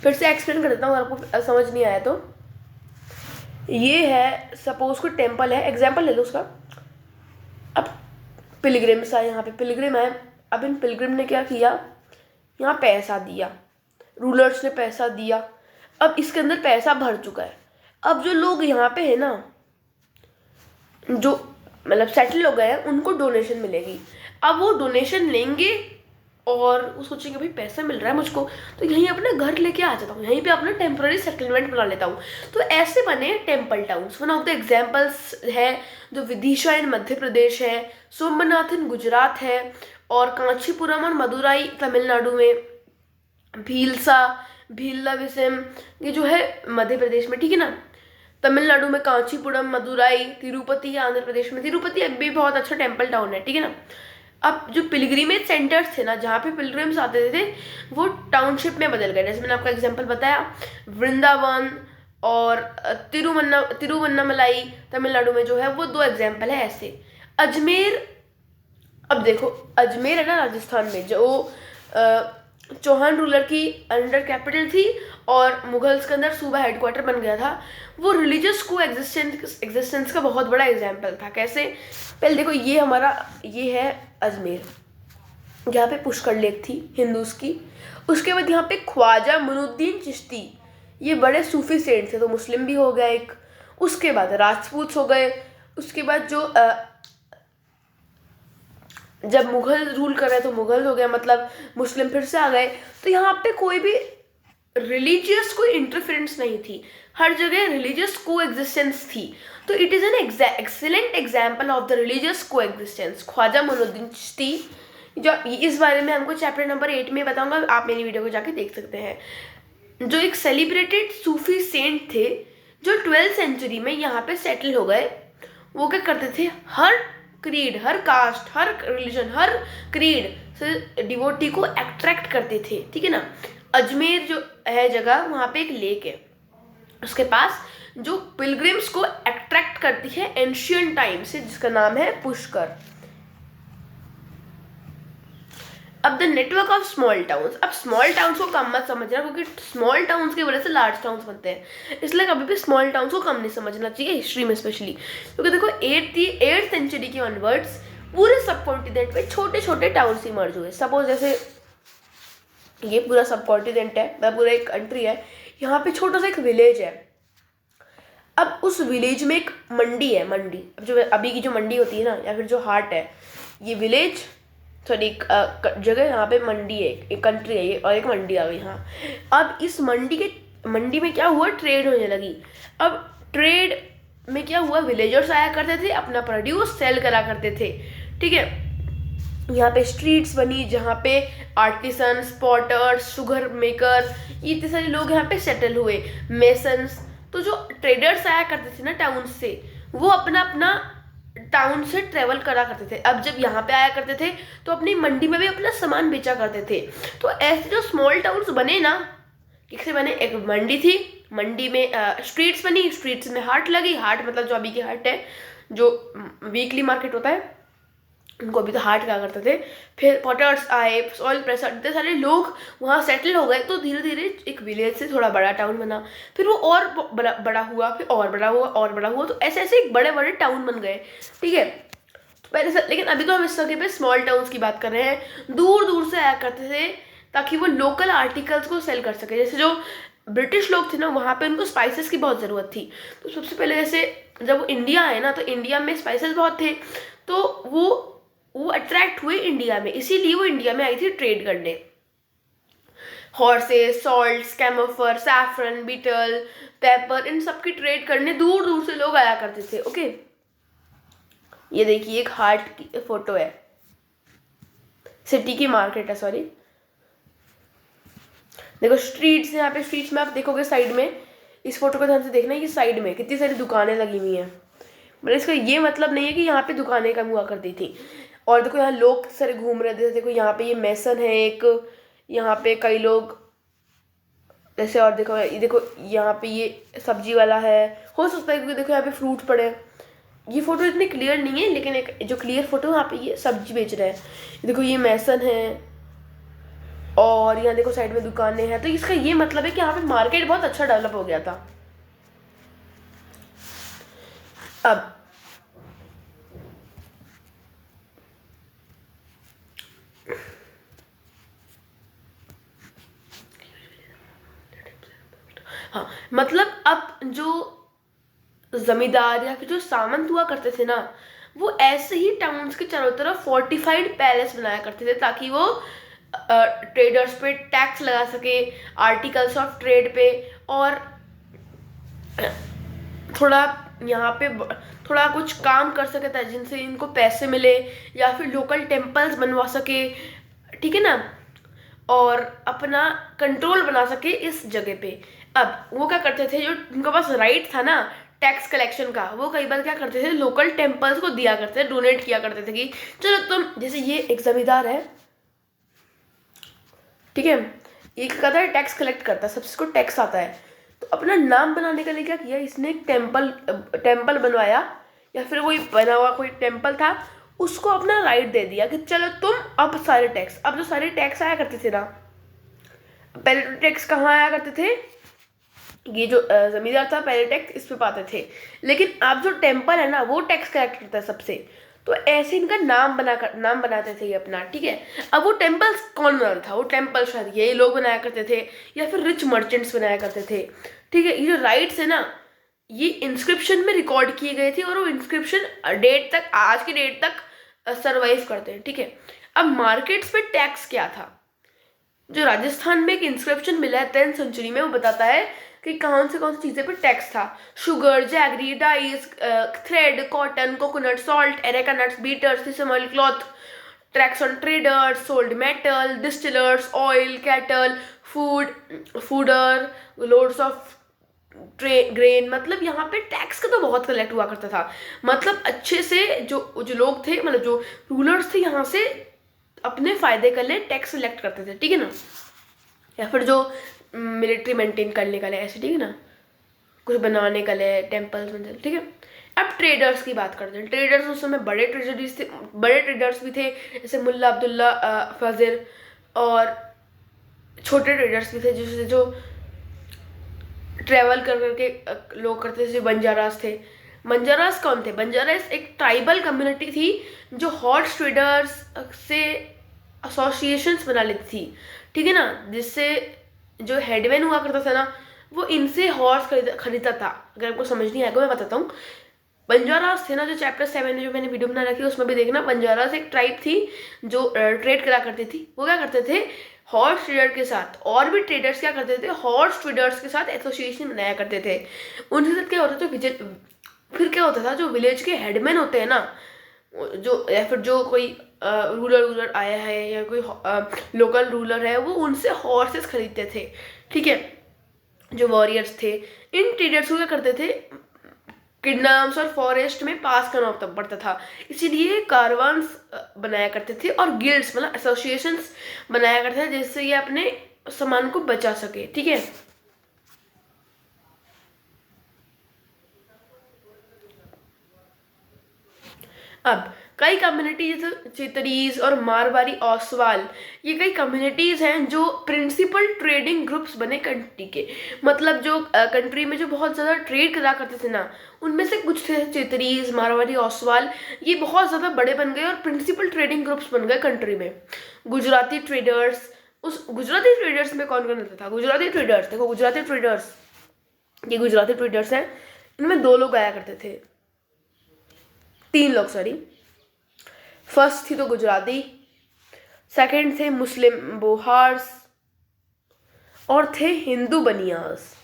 फिर से एक्सप्लेन कर देता हूँ अगर आपको समझ नहीं आया तो। ये है, सपोज कोई टेम्पल है, एग्जाम्पल ले लो उसका। अब पिलग्रिम्स आए, यहाँ पे पिलग्रिम है। अब इन पिलग्रिम ने क्या किया, यहाँ पैसा दिया, रूलर्स ने पैसा दिया। अब इसके अंदर पैसा भर चुका है। अब जो लोग यहाँ पे है ना, जो मतलब सेटल हो गए हैं, उनको डोनेशन मिलेगी। अब वो डोनेशन लेंगे और वो सोचेंगे भाई पैसा मिल रहा है मुझको, तो यहीं अपना घर लेके आ जाता हूँ, यहीं पे अपना टेम्पररी सेटलमेंट बना लेता हूँ। तो ऐसे बने temple towns. One of the examples है जो विदिशा इन मध्य प्रदेश है, सोमनाथ इन गुजरात है, और कांचीपुरम और मदुराई तमिलनाडु में, भीलसा विसम ये जो है मध्य प्रदेश में, ठीक है ना। तमिलनाडु में कांचीपुरम, मदुराई, तिरुपति आंध्र प्रदेश में। तिरुपति भी बहुत अच्छा टेम्पल टाउन है, ठीक है ना। अब जो पिलग्रिमेज सेंटर्स थे ना, जहाँ पे पिलग्रिम्स आते थे, वो टाउनशिप में बदल गए। जैसे मैंने आपका एग्जांपल बताया, वृंदावन और तिरुवन्नामलाई तमिलनाडु में जो है, वो 2 एग्जाम्पल है ऐसे। अजमेर, अब देखो अजमेर है ना राजस्थान में, जो चौहान रूलर की अंडर कैपिटल थी और मुगल्स के अंदर सूबा हेडक्वार्टर बन गया था। वो रिलीजियस को एग्जिस्टेंस का बहुत बड़ा एग्जाम्पल था। कैसे, पहले देखो, ये है अजमेर, यहाँ पे पुष्कर लेक थी हिंदूज की। उसके बाद यहाँ पे ख्वाजा मुइनुद्दीन चिश्ती, ये बड़े सूफी सेंट थे, तो मुस्लिम भी हो गया एक। उसके बाद राजपूत हो गए। उसके बाद जो जब मुगल रूल कर रहे तो मुगल हो गया, मतलब मुस्लिम फिर से आ गए। तो यहाँ पे कोई भी रिलीजियस कोई इंटरफेरेंस नहीं थी, हर जगह रिलीजियस को एग्जिस्टेंस थी। तो it is an excellent example of the religious को एग्जिस्टेंस। ख्वाजा मुइनुद्दीन चिश्ती, जो इस बारे में हमको चैप्टर नंबर 8 में बताऊंगा, आप मेरी वीडियो को जाके देख सकते हैं। जो एक सेलिब्रेटेड सूफी सेंट थे, जो 12th सेंचुरी में यहाँ पे सेटल हो गए। वो क्या करते थे, हर क्रीड, हर कास्ट, हर रिलीजन, हर क्रीड से डिवोटी को अट्रैक्ट करते थे, ठीक है ना। अजमेर जो है जगह, वहाँ पे एक लेक है, उसके पास जो पिलग्रिम्स को अट्रैक्ट करती है एंशियंट टाइम से, जिसका नाम है पुष्कर। अब the network of small towns. अब स्मॉल टाउन्स को कम मत समझना, क्योंकि स्मॉल टाउन्स की वजह से लार्ज टाउन्स बनते हैं, इसलिए कभी भी स्मॉल टाउन्स को कम नहीं समझना चाहिए हिस्ट्री में स्पेशली। क्योंकि देखो 8th सेंचुरी के ऑनवर्ड्स पूरे सब कॉन्टिनेंट में छोटे छोटे टाउन्स इमर्ज हुए। सपोज जैसे ये पूरा सब कॉन्टिनेंट है, पूरा एक कंट्री है, यहाँ पे छोटा सा एक विलेज है। अब उस विलेज में एक मंडी है, मंडी, अब जो अभी की जो मंडी होती है ना, या फिर जो हाट है, ये विलेज, सॉरी एक जगह, यहाँ पे मंडी है, एक कंट्री है ये, और एक मंडी आ गई यहाँ। अब इस मंडी में क्या हुआ, ट्रेड होने लगी। अब ट्रेड में क्या हुआ, विलेजर्स आया करते थे, अपना प्रोड्यूस सेल करा करते थे, ठीक है। यहाँ पे स्ट्रीट्स बनी, जहाँ पे आर्टिसंस, पॉटर्स, शुगर मेकर, ये इतने सारे लोग यहाँ पे सेटल हुए, मेसन्स। तो जो ट्रेडर्स आया करते थे ना टाउन से, वो अपना अपना टाउन से ट्रेवल करा करते थे। अब जब यहाँ पे आया करते थे तो अपनी मंडी में भी अपना सामान बेचा करते थे। तो ऐसे जो स्मॉल टाउन्स बने ना, किससे बने, एक मंडी थी, मंडी में स्ट्रीट्स बनी, स्ट्रीट्स में हाट लगी, हाट मतलब जो अभी की हाट है, जो वीकली मार्केट होता है, उनको अभी तो हाट क्या करते थे। फिर पॉटर्स आए, सॉइल प्रेसर, इतने सारे लोग वहाँ सेटल हो गए, तो धीरे धीरे एक विलेज से थोड़ा बड़ा टाउन बना, फिर वो और बड़ा हुआ, फिर और बड़ा हुआ, और बड़ा हुआ, तो ऐसे ऐसे एक बड़े बड़े टाउन बन गए, ठीक है। तो पहले से, लेकिन अभी तो हम इस जगह पे स्मॉल टाउन्स की बात कर रहे हैं। दूर दूर से आया करते थे ताकि वो लोकल आर्टिकल्स को सेल कर सके। जैसे जो ब्रिटिश लोग थे ना, वहाँ पे उनको स्पाइसेस की बहुत ज़रूरत थी, तो सबसे पहले जैसे जब वो इंडिया आए ना, तो इंडिया में स्पाइसेस बहुत थे, तो वो अट्रैक्ट हुए इंडिया में, इसीलिए वो इंडिया में आई थी ट्रेड करने। Horses, salt, camphor, saffron, betel, pepper, इन सब की ट्रेड करने दूर दूर से लोग आया करते थे, ओके। ये देखिए एक हाट की फोटो है, सिटी की मार्केट है, सॉरी। देखो स्ट्रीट्स, यहाँ पे स्ट्रीट्स में आप देखोगे साइड में, इस फोटो को ध्यान से देखना, ये साइड में कितनी सारी दुकानें लगी हुई हैं। मतलब इसका ये मतलब नहीं है कि यहाँ पे दुकानें कम हुआ करती थी। और देखो यहाँ लोग सारे घूम रहे थे, देखो यहाँ पे ये मेसन है एक, यहाँ पे कई लोग जैसे, और देखो ये देखो यहाँ पे ये सब्जी वाला है, हो सकता है, क्योंकि देखो यहाँ पे फ्रूट पड़े हैं। ये फोटो इतनी क्लियर नहीं है, लेकिन एक जो क्लियर फोटो, यहाँ पे ये सब्जी बेच रहे हैं। देखो ये मेसन है, और यहाँ देखो साइड में दुकानें हैं। तो इसका ये मतलब है कि यहाँ पे मार्केट बहुत अच्छा डेवलप हो गया था। अब हाँ, मतलब अब जो जमींदार या फिर जो सामंत हुआ करते थे ना, वो ऐसे ही टाउन्स के चारों तरफ फोर्टिफाइड पैलेस बनाया करते थे, ताकि वो ट्रेडर्स पे टैक्स लगा सके, आर्टिकल्स ऑफ ट्रेड पे, और थोड़ा यहाँ पे थोड़ा कुछ काम कर सके था, जिनसे इनको पैसे मिले, या फिर लोकल टेम्पल्स बनवा सके, ठीक है ना, और अपना कंट्रोल बना सके इस जगह पे। अब वो क्या करते थे, जो उनके पास राइट था ना टैक्स कलेक्शन का, वो कई बार क्या करते थे, लोकल टेम्पल्स को दिया करते थे, डोनेट किया करते थे कि चलो तुम, जैसे ये एक जमींदार है, ठीक है, ये क्या करता है, टैक्स कलेक्ट करता है, सबसे इसको टैक्स आता है। तो अपना नाम बनाने के लिए क्या किया इसने, एक टेम्पल बनवाया, या फिर कोई बना हुआ कोई टेम्पल था, उसको अपना राइट दे दिया कि चलो तुम अब सारे टैक्स, अब जो सारे टैक्स आया करते थे ना, पहले तो टैक्स कहाँ आया करते थे, ये जो जमींदार था पहले टैक्स इस पे पाते थे, लेकिन अब जो टेम्पल है ना, वो टैक्स कलेक्ट करता है सबसे। तो ऐसे इनका नाम बनाते थे ये अपना, ठीक है। अब वो टेम्पल्स कौन बनाता था, वो टेम्पल शायद यही लोग बनाया करते थे, या फिर रिच मर्चेंट्स बनाया करते थे, ठीक है। ये जो राइट्स है ना, ये इंस्क्रिप्शन में रिकॉर्ड किए गए थे, और वो इंस्क्रिप्शन डेट तक, आज की डेट तक सर्वाइव करते हैं, ठीक है। अब मार्केट्स पे टैक्स क्या था, जो राजस्थान में एक इंस्क्रिप्शन मिला है 10th सेंचुरी में, वो बताता है कि कौन सी चीज़ें पे टैक्स था। Sugar, jaggery, dice, thread, cotton, coconut, salt, areca nuts, beaters, sesame oil, cloth, tax on traders, sold metal, distillers, oil, cattle, fodder, loads of grain, मतलब यहाँ पे टैक्स का तो बहुत कलेक्ट हुआ करता था। मतलब अच्छे से जो जो लोग थे, मतलब जो रूलर्स थे, यहाँ से अपने फायदे के लिए टैक्स कलेक्ट करते थे, ठीक है ना, या फिर जो मिलिट्री मेंटेन करने का लिए, ऐसे, ठीक है ना, कुछ बनाने का लिए, टेम्पल्स मंदिर, ठीक है। अब ट्रेडर्स की बात करते हैं। ट्रेडर्स उस समय बड़े ट्रेडर्स भी थे, जैसे मुल्ला अब्दुल्ला फजीर, और छोटे ट्रेडर्स भी थे जैसे जो ट्रेवल कर करके लोग करते थे, बंजारास थे। बंजारास कौन थे? बंजारास एक ट्राइबल कम्युनिटी थी जो हॉर्स ट्रेडर्स से एसोसिएशंस बना लेती थी, ठीक है ना, जिससे जो हेडमैन हुआ करता था ना, वो इनसे हॉर्स खरीदता था। अगर आपको समझ नहीं आएगा मैं बताता हूँ। बंजारास थे ना, जो चैप्टर 7 में जो मैंने वीडियो बना रखी है उसमें भी देखना। बंजारास एक ट्राइब थी जो ट्रेड करा करती थी। वो क्या करते थे? हॉर्स ट्रेडर के साथ, और भी ट्रेडर्स क्या करते थे, हॉर्स ट्रेडर्स के साथ एसोसिएशन बनाया करते थे। उनके साथ क्या होता था, फिर क्या होता था, जो विलेज के हेडमैन होते हैं ना, जो या फिर जो कोई रूलर आया है या कोई लोकल रूलर है, वो उनसे हॉर्सेस खरीदते थे, ठीक है, जो वॉरियर्स थे। इन ट्रेडर्स को क्या करते थे, किंगडम्स और फॉरेस्ट में पास करना पड़ता था, इसीलिए कारवान्स बनाया करते थे और गिल्ड्स मतलब एसोसिएशंस बनाया करते थे, जिससे ये अपने सामान को बचा सके, ठीक है। अब कई कम्युनिटी जैसे चितरीज और मारवाड़ी ओसवाल, ये कई कम्युनिटीज हैं जो प्रिंसिपल ट्रेडिंग ग्रुप्स बने कंट्री के। मतलब जो कंट्री में जो बहुत ज़्यादा ट्रेड करा करते थे ना, उनमें से कुछ थे चितरीज, मारवाड़ी, ओसवाल, ये बहुत ज़्यादा बड़े बन गए और प्रिंसिपल ट्रेडिंग ग्रुप्स बन गए कंट्री में। गुजराती ट्रेडर्स, उस गुजराती ट्रेडर्स में कौन कौन रहता था? गुजराती ट्रेडर्स, देखो गुजराती ट्रेडर्स, ये गुजराती ट्रेडर्स हैं, इनमें 2 लोग आया करते थे, 3 लोग, सॉरी। फर्स्ट थी तो गुजराती, सेकंड थे मुस्लिम बोहार्स, और थे हिंदू बनियास।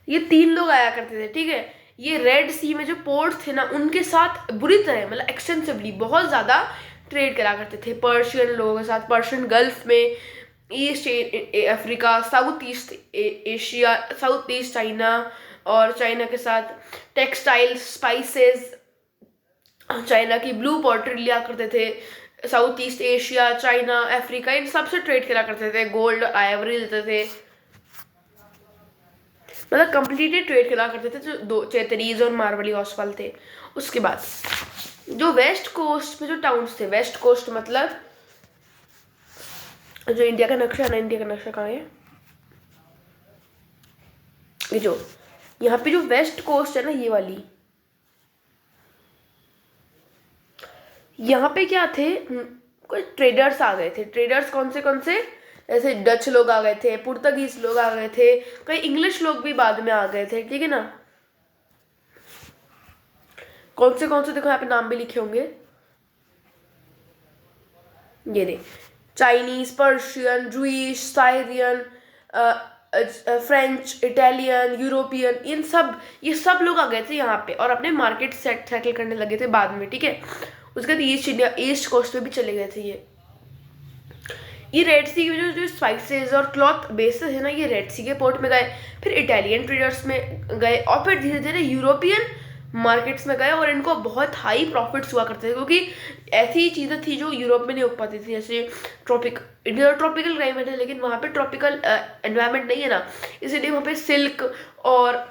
ये 3 लोग आया करते थे, ठीक है। ये रेड सी में जो पोर्ट थे ना, उनके साथ बुरी तरह, मतलब एक्सटेंसिवली, बहुत ज़्यादा ट्रेड करा करते थे पर्शियन लोगों के साथ। पर्शियन गल्फ में, East Africa, South East Asia, south east China, और चाइना के साथ टेक्सटाइल्स, स्पाइसेस, चाइना की ब्लू पॉटरी लिया करते थे। South East Asia, China, Africa, इन सब से ट्रेड करा करते थे। गोल्ड, आइवरी लेते थे, मतलब कंप्लीटली ट्रेड करा करते थे जो 2 चैतरीज और मारवाड़ी ओसवाल थे। उसके बाद जो वेस्ट कोस्ट पे जो टाउन्स थे, वेस्ट कोस्ट मतलब जो इंडिया का नक्शा है ना, इंडिया का नक्शा कहाँ है, ये जो यहाँ पे जो वेस्ट कोस्ट है ना, ये वाली, यहाँ पे क्या थे, कोई ट्रेडर्स आ गए थे। ट्रेडर्स कौन से, ऐसे डच लोग आ गए थे, पुर्तगीज लोग आ गए थे, कई इंग्लिश लोग भी बाद में आ गए थे, ठीक है ना। कौन से देखो यहाँ पे नाम भी लिखे होंगे, ये दे, Chinese, Persian, Jewish, Syrian, French, Italian, European, ये सब लोग आ गए थे यहाँ पे और अपने मार्केट सेटल करने लगे थे बाद में, ठीक है। उसके बाद ईस्ट कोस्ट पे भी चले गए थे ये रेड सी के जो स्पाइसेस और क्लॉथ बेसेस है ना, ये रेड सी के पोर्ट में गए, फिर इटालियन ट्रेडर्स में गए, और फिर धीरे धीरे यूरोपियन मार्केट्स में गए, और इनको बहुत हाई प्रॉफिट्स हुआ करते थे, क्योंकि ऐसी चीज़ें थी जो यूरोप में नहीं उग पाती थी। जैसे इंडिया ट्रॉपिकल क्लाइमेट है, लेकिन वहाँ पे ट्रॉपिकल एनवायरनमेंट नहीं है ना, इसीलिए वहाँ पे सिल्क और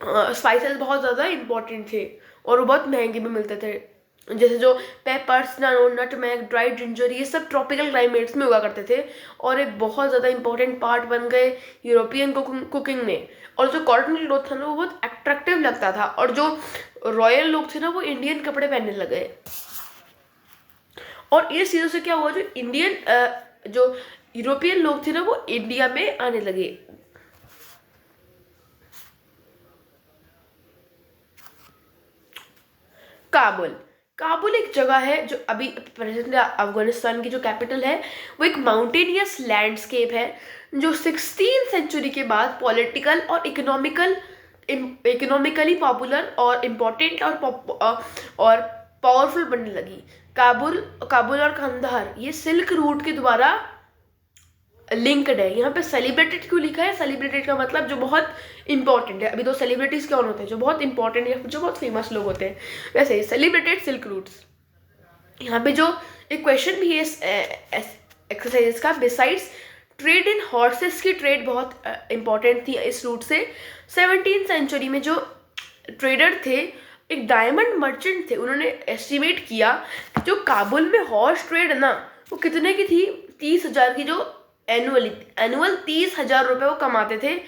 स्पाइसेस बहुत ज़्यादा इंपॉर्टेंट थे, और वो बहुत महंगे भी मिलते थे। जैसे जो पेपर्स, नटमेग, ड्राइड जिंजर, ये सब ट्रॉपिकल क्लाइमेट्स में उगा करते थे, और एक बहुत ज़्यादा इंपॉर्टेंट पार्ट बन गए यूरोपियन कुकिंग में। और जो कॉटन क्लॉथ था ना, वो बहुत अट्रैक्टिव लगता था, और जो रॉयल लोग थे ना, वो इंडियन कपड़े पहनने लगे। और इस चीज़ों से क्या हुआ, जो यूरोपियन लोग थे ना, वो इंडिया में आने लगे। काबुल एक जगह है जो अभी प्रेजेंट अफगानिस्तान की जो कैपिटल है, वो एक माउंटेनियस लैंडस्केप है जो 16th सेंचुरी के बाद पॉलिटिकल और इकोनॉमिकली पॉपुलर और इम्पोर्टेंट और पावरफुल बनने लगी। काबुल और कंधार, ये सिल्क रूट के द्वारा लिंक्ड है। यहाँ पे सेलिब्रेटेड क्यों लिखा है? सेलिब्रेटेड का मतलब जो बहुत इंपॉर्टेंट है। अभी तो सेलिब्रिटीज कौन होते हैं? जो बहुत इंपॉर्टेंट या जो बहुत फेमस लोग होते हैं। वैसे ही सेलिब्रेटेड सिल्क रूट्स। यहाँ पे जो एक क्वेश्चन भी है एक्सरसाइज का, बिसाइड्स ट्रेड इन हॉर्सेस की ट्रेड बहुत इंपॉर्टेंट थी इस रूट से। 17th सेंचुरी में जो ट्रेडर थे, एक डायमंड मर्चेंट थे, उन्होंने एस्टिमेट किया कि जो काबुल में हॉर्स ट्रेड है ना, वो कितने की थी? 30,000 की, जो एनुअल 30,000 रुपये वो कमाते थे।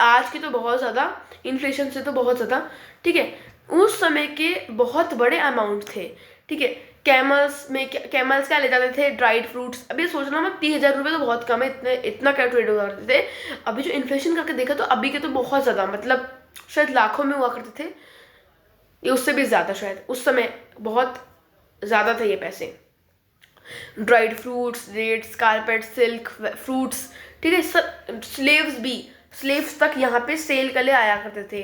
आज की तो बहुत ज़्यादा, इन्फ्लेशन से तो बहुत ज़्यादा, ठीक है। उस समय के बहुत बड़े अमाउंट थे, ठीक है। कैमल्स क्या ले जाते थे? Dried fruits. अभी सोचना मत, 30,000 रुपये तो बहुत कम है, इतना क्या ट्रेड हुआ करते थे। अभी जो इन्फ्लेशन करके देखा तो अभी के तो बहुत ज़्यादा, मतलब शायद लाखों में हुआ करते थे, ये उससे भी ज़्यादा शायद। उस समय बहुत ज़्यादा थे ये पैसे। Dried fruits, dates, carpet, silk, fruits, ठीक है। स्लेव्स तक यहाँ पे सेल के लिए आया करते थे।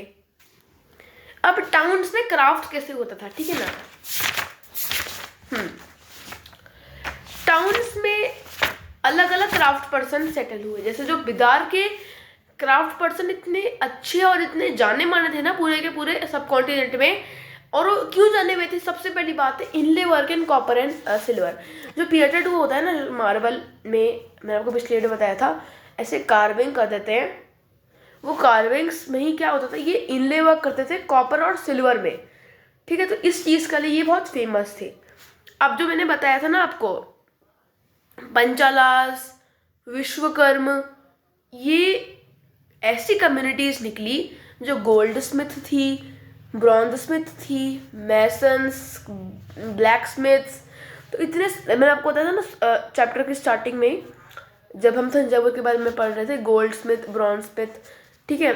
अब टाउन्स में क्राफ्ट कैसे होता था, ठीक है ना। टाउन्स में अलग अलग क्राफ्ट पर्सन सेटल हुए। जैसे जो बिदार के क्राफ्ट पर्सन इतने अच्छे और इतने जाने माने थे ना पूरे के पूरे सब कॉन्टिनेंट में। और वो क्यों जाने हुए थे? सबसे पहली बात है इनले work in copper and silver. जो पियटेड वो होता है ना मार्बल में, मैंने आपको पिछले वीडियो बताया था, ऐसे कार्विंग कर देते हैं। वो कार्विंग्स में ही क्या होता था, ये इनले वर्क करते थे कॉपर और सिल्वर में, ठीक है। तो इस चीज़ के लिए ये बहुत फेमस थे। अब जो मैंने बताया था ना आपको, पंचालास, विश्वकर्म, ये ऐसी कम्युनिटीज़ निकली जो गोल्ड स्मिथ थी, ब्रॉन्ज स्मिथ थी, मैसन्स, ब्लैक स्मिथ्स। तो इतने, मैंने आपको बताया था ना चैप्टर की स्टार्टिंग में जब हम तंजावुर के बारे में पढ़ रहे थे, गोल्ड स्मिथ, ब्रॉन्ज स्मिथ, ठीक है,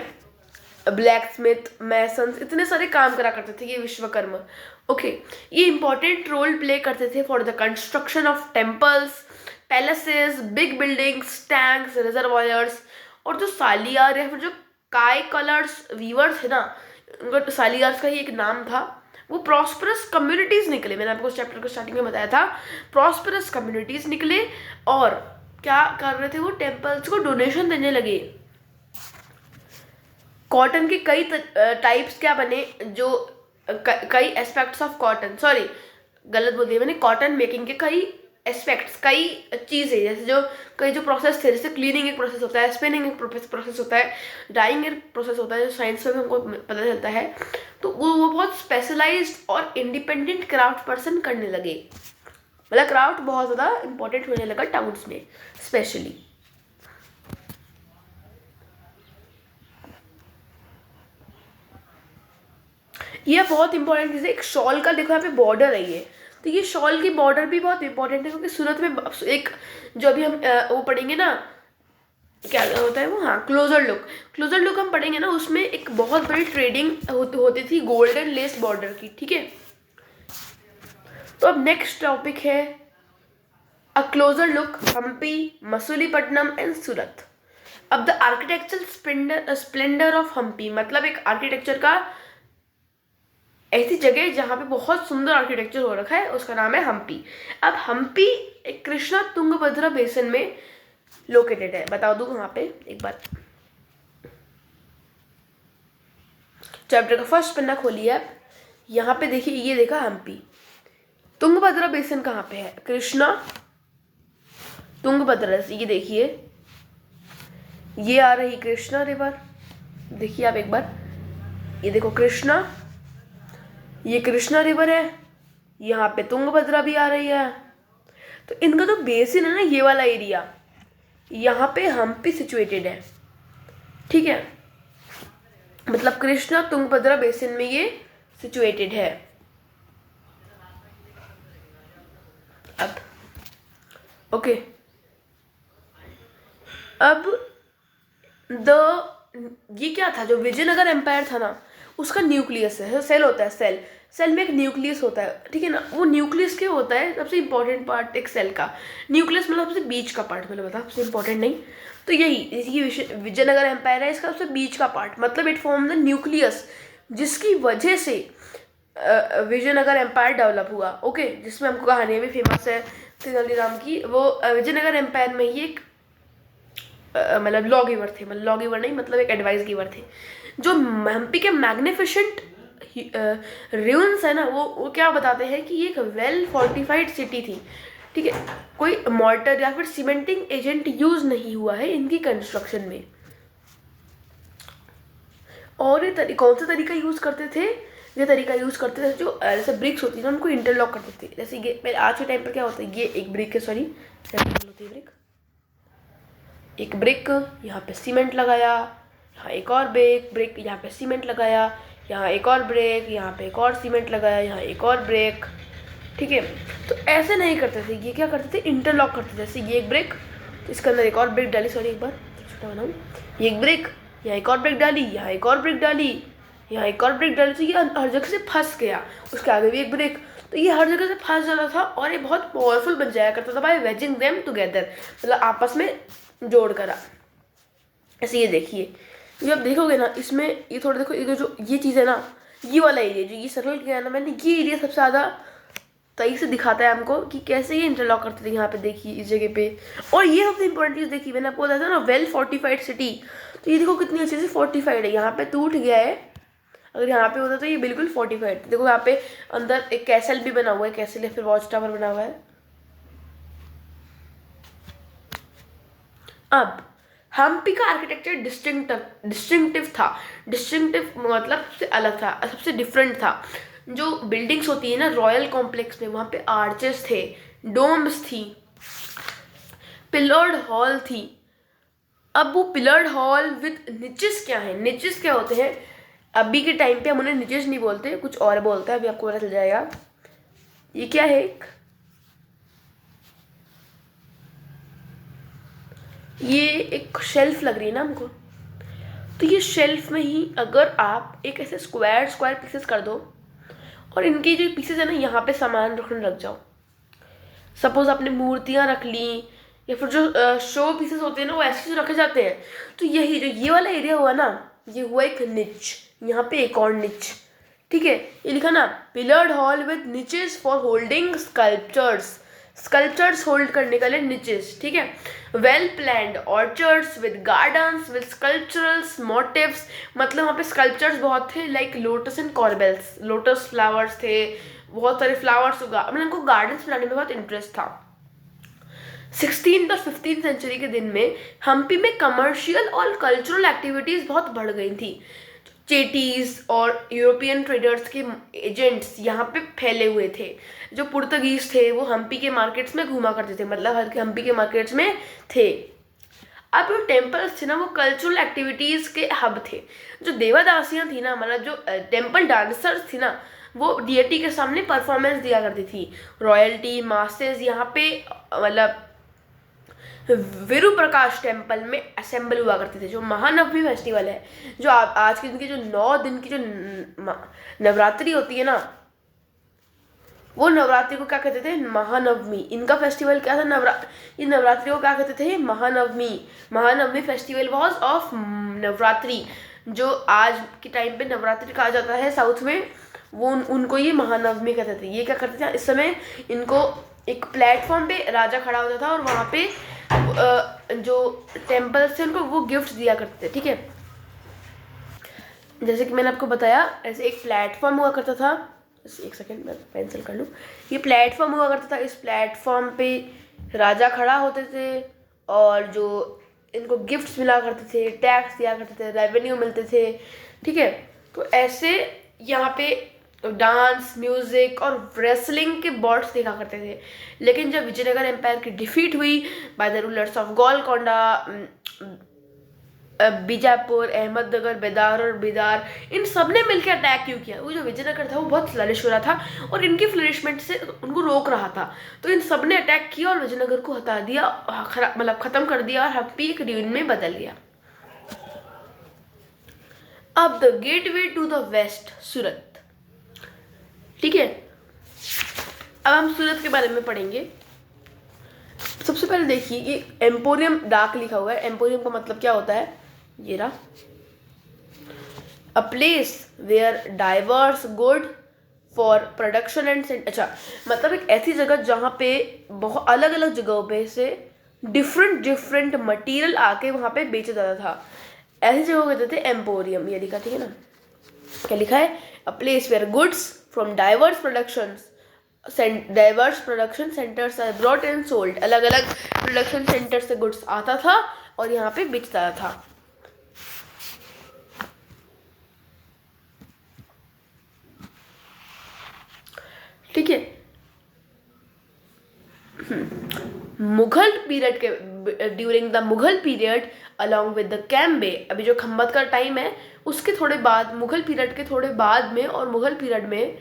ब्लैक स्मिथ, मैसन्स, इतने सारे काम करा करते थे ये विश्वकर्मा। ओके, ये इंपॉर्टेंट रोल प्ले करते थे for the construction of temples, palaces, big buildings, tanks, reservoirs. और जो सालियार या फिर जो काई कलर्स वीवर्स है ना, उनका सालियार्स का ही एक नाम था, वो प्रॉस्परस कम्युनिटीज़ निकले। मैंने आपको चैप्टर को स्टार्टिंग में बताया था, प्रॉस्परस कम्युनिटीज़ निकले। और क्या कर रहे थे वो? टेम्पल्स को डोनेशन देने लगे। कॉटन के कई टाइप्स क्या बने, जो कई एस्पेक्ट्स ऑफ कॉटन, सॉरी गलत बोल दिया मैंने, कॉटन मेकिंग के कई एस्पेक्ट्स, कई चीज़ें, जैसे जो कई जो प्रोसेस थे, जैसे क्लीनिंग एक प्रोसेस होता है, स्पिनिंग एक प्रोसेस होता है, डाइंग एक प्रोसेस होता है, जो साइंस में भी हमको पता चलता है। तो वो बहुत स्पेशलाइज्ड और इंडिपेंडेंट क्राफ्ट पर्सन करने लगे। मतलब क्राफ्ट बहुत ज़्यादा इंपॉर्टेंट होने लगा टाउन्स में स्पेशली। ये बहुत इंपॉर्टेंट चीज़ है। एक शॉल का देखो यहाँ पे बॉर्डर है ये, तो ये शॉल की बॉर्डर भी बहुत इंपॉर्टेंट है, क्योंकि सूरत में एक जो अभी हम वो पढ़ेंगे ना, क्या होता है वो, हाँ, क्लोजर लुक हम पढ़ेंगे ना, उसमें एक बहुत बड़ी ट्रेडिंग होती थी गोल्डन लेस बॉर्डर की, ठीक है। तो अब नेक्स्ट टॉपिक है a closer look, Hampi, Masulipatnam and Surat. अब the architectural splendour of Hampi, मतलब एक आर्किटेक्चर का ऐसी जगह जहाँ पे बहुत सुंदर आर्किटेक्चर हो रखा है, उसका नाम है हम्पी। अब हम्पी एक कृष्णा तुंगभद्रा बेसिन में लोकेटेड है। बता दूँ कहाँ पे, एक बार चैप्टर का फर्स्ट पन्ना खोलिए आप, यहाँ पे देखिए, ये देखा हम्पी। तुंगभद्रा बेसिन कहाँ पे है? कृष्णा तुंगभद्रा, ये देखिए, ये आ रही कृष्णा रिवर, देखिए आप एक बार, ये देखो कृष्णा, ये कृष्णा रिवर है, यहाँ पे तुंगभद्रा भी आ रही है। तो इनका जो बेसिन है ना, ये वाला एरिया, यहाँ पे हम्पी सिचुएटेड है, ठीक है। मतलब कृष्णा तुंगभद्रा बेसिन में ये सिचुएटेड है। अब ओके, अब ये क्या था, जो विजयनगर एम्पायर था ना, उसका न्यूक्लियस है, सेल होता है, सेल में एक न्यूक्लियस होता है, ठीक है ना। वो न्यूक्लियस क्या होता है? सबसे इंपॉर्टेंट पार्ट एक सेल का, न्यूक्लियस मतलब सबसे बीच का पार्ट, मैंने बताया सबसे इंपॉर्टेंट नहीं। तो यही विजयनगर एम्पायर है, इसका सबसे बीच का पार्ट, मतलब इट फॉर्म द न्यूक्लियस, जिसकी वजह से विजयनगर एम्पायर डेवलप हुआ। ओके, जिसमें हमको कहानियाँ भी फेमस है तेनालीराम की। वो विजयनगर एम्पायर में ही एक मतलब लॉ गिवर थे, मतलब लॉ गिवर नहीं, मतलब एक एडवाइस गिवर थे। जो हम्पी के मैग्निफिसेंट ruins है ना, वो क्या बताते हैं कि ये एक वेल फोर्टिफाइड सिटी थी, ठीक है। कोई मॉर्टर या फिर सीमेंटिंग एजेंट यूज नहीं हुआ है इनकी कंस्ट्रक्शन में। और ये कौन सा तरीका यूज करते थे? ये तरीका यूज करते थे जो जैसे ब्रिक्स होती है ना, उनको इंटरलॉक करते थे। जैसे ये पहले आज के टाइम पर क्या होता है, ये एक ब्रिक है, सॉरी होती है ब्रिक, एक ब्रिक, यहाँ पे सीमेंट लगाया, यहाँ एक और ब्रिक, यहाँ पे सीमेंट लगाया, यहाँ एक और ब्रेक, यहाँ पे एक और सीमेंट लगाया, यहाँ एक और ब्रेक, ठीक है। तो ऐसे नहीं करते थे, ये क्या करते थे, इंटरलॉक करते थे। जैसे ये एक ब्रेक, तो इसके अंदर एक और ब्रेक डाली, सॉरी एक बार छोटा बनाऊँ, ये एक ब्रेक, यहाँ एक और ब्रेक डाली, यहाँ एक और ब्रेक डाली, यहाँ एक और ब्रेक डाली, तो ये हर जगह से फंस गया। उसके आगे भी एक ब्रेक, तो ये हर जगह से फंस जाता था और ये बहुत पावरफुल बन जाया करता था बाय वेजिंग देम टुगेदर, मतलब आपस में जोड़ करा। ऐसे ये देखिए, ये आप देखोगे ना, इसमें ये थोड़ा देखो, ये जो ये चीज़ है ना, ये वाला एरिया जो ये सर्कल किया है ना मैंने, ये एरिया सबसे ज़्यादा सही से दिखाता है हमको कि कैसे ये इंटरलॉक करते थे। यहाँ पे देखिए इस जगह पे, और ये सबसे इंपॉर्टेंट चीज़ देखिए, मैंने आपको बताया था ना वेल फोर्टिफाइड सिटी, तो ये देखो कितनी अच्छे से फोर्टिफाइड है। यहाँ पे टूट गया है, अगर यहाँ पे होता तो ये बिल्कुल फोर्टिफाइड। देखो यहाँ पे अंदर एक कैसल भी बना हुआ है, कैसल या फिर वॉच टावर बना हुआ है। अब हम्पी का आर्किटेक्चर डिस्टिंक्टिव था। डिस्टिंक्टिव मतलब सबसे अलग था, सबसे डिफरेंट था। जो बिल्डिंग्स होती है ना रॉयल कॉम्प्लेक्स में, वहाँ पे आर्चेस थे, डोम्स थी, पिलर्ड हॉल थी। अब वो पिलर्ड हॉल विद निचेस क्या है, निचेस क्या होते हैं, अभी के टाइम पे हम उन्हें निचेस नहीं बोलते, कुछ और बोलते हैं, अभी आपको पता चल जाएगा। ये क्या है, ये एक शेल्फ लग रही है ना हमको, तो ये शेल्फ में ही अगर आप एक ऐसे स्क्वायर पीसेस कर दो और इनकी जो पीसेस है ना यहाँ पे सामान रखने लग जाओ, सपोज आपने मूर्तियाँ रख ली या फिर जो शो पीसेस होते हैं ना वो ऐसे रखे जाते हैं, तो यही जो ये वाला एरिया हुआ ना, ये हुआ एक निच, यहाँ पे एक और निच, ठीक है। ये लिखा ना pillared hall with niches for holding sculptures hold करने के लिए निचेस, ठीक है। Well planned orchards with gardens with sculpturals motifs, मतलब वहाँ पे स्कल्पचर्स बहुत थे, like lotus and corbels, lotus flowers थे, बहुत सारे फ्लावर्स उगा, मतलब उनको गार्डन्स बनाने में बहुत इंटरेस्ट था। 16th और 15th सेंचुरी के दिन में हम्पी में कमर्शियल और कल्चरल एक्टिविटीज़ बहुत बढ़ गई थी। चेटीज और यूरोपियन ट्रेडर्स के एजेंट्स यहाँ पे फैले हुए थे। जो पुर्तगीज थे वो हम्पी के मार्केट्स में घुमा करते थे, मतलब हम्पी के मार्केट्स में थे। अब जो टेम्पल्स थे ना वो कल्चरल एक्टिविटीज़ के हब थे। जो देवादासियाँ थी ना, मतलब जो टेम्पल डांसर्स थी ना, वो डीएटी के सामने परफॉर्मेंस दिया करती थी। रॉयल्टी मासेस यहाँ पे मतलब वीरू प्रकाश टेम्पल में असेंबल हुआ करते थे। जो महानवमी फेस्टिवल है, जो आज के दिन की जो 9 दिन की जो नवरात्रि होती है ना, वो नवरात्रि को क्या कहते थे, महानवमी। इनका फेस्टिवल क्या था, इन नवरात्रि को क्या कहते थे, Mahanavami. Mahanavami festival was of Navratri. जो आज के टाइम पे नवरात्रि कहा जाता है साउथ में, वो उनको ये महानवमी कहते थे। ये क्या करते थे, इस समय इनको एक प्लेटफॉर्म पे राजा खड़ा होता था और वहाँ पे जो टेम्पल से उनको वो गिफ्ट दिया करते थे, ठीक है। जैसे कि मैंने आपको बताया, ऐसे एक प्लेटफॉर्म हुआ करता था, एक सेकेंड मैं पेंसिल कर लूँ। ये प्लेटफॉर्म हुआ करता था, इस प्लेटफॉर्म पे राजा खड़ा होते थे और जो इनको गिफ्ट्स मिला करते थे, टैक्स दिया करते थे, रेवेन्यू मिलते थे, ठीक है। तो ऐसे यहाँ पे डांस, म्यूजिक और रेसलिंग के बॉट्स देखा करते थे। लेकिन जब विजयनगर एम्पायर की डिफीट हुई by the rulers of Golconda, Bijapur, Ahmednagar, Berar और बिदार, इन सब ने मिलकर अटैक क्यों किया। वो जो विजयनगर था वो बहुत फ्लरिश हो रहा था और इनकी फ्लरिशमेंट से उनको रोक रहा था, तो इन सब ने अटैक किया और विजयनगर को हटा दिया, मतलब ख़त्म कर दिया और हम्पी एक रूइन में बदल गया। अब the gateway to the west, Surat, ठीक है। अब हम सूरत के बारे में पढ़ेंगे। सबसे पहले देखिए कि एम्पोरियम डाक लिखा हुआ है। एम्पोरियम का मतलब क्या होता है, ये रहा, a place where diverse good for production and, अच्छा मतलब एक ऐसी जगह जहाँ पे बहुत अलग अलग जगहों पे से डिफरेंट डिफरेंट मटेरियल आके वहाँ पे बेचा जाता था। ऐसी जगह को कहते थे एम्पोरियम। ये लिखा, ठीक है ना, क्या लिखा है, a place where goods from diverse production centres are brought and sold. अलग अलग प्रोडक्शन सेंटर से गुड्स आता था और यहाँ पे बेचता था। ठीक है, मुगल पीरियड के during the Mughal period along with the Cambay, अभी जो खंबत का टाइम है उसके थोड़े बाद, मुगल पीरियड के थोड़े बाद में और मुगल पीरियड में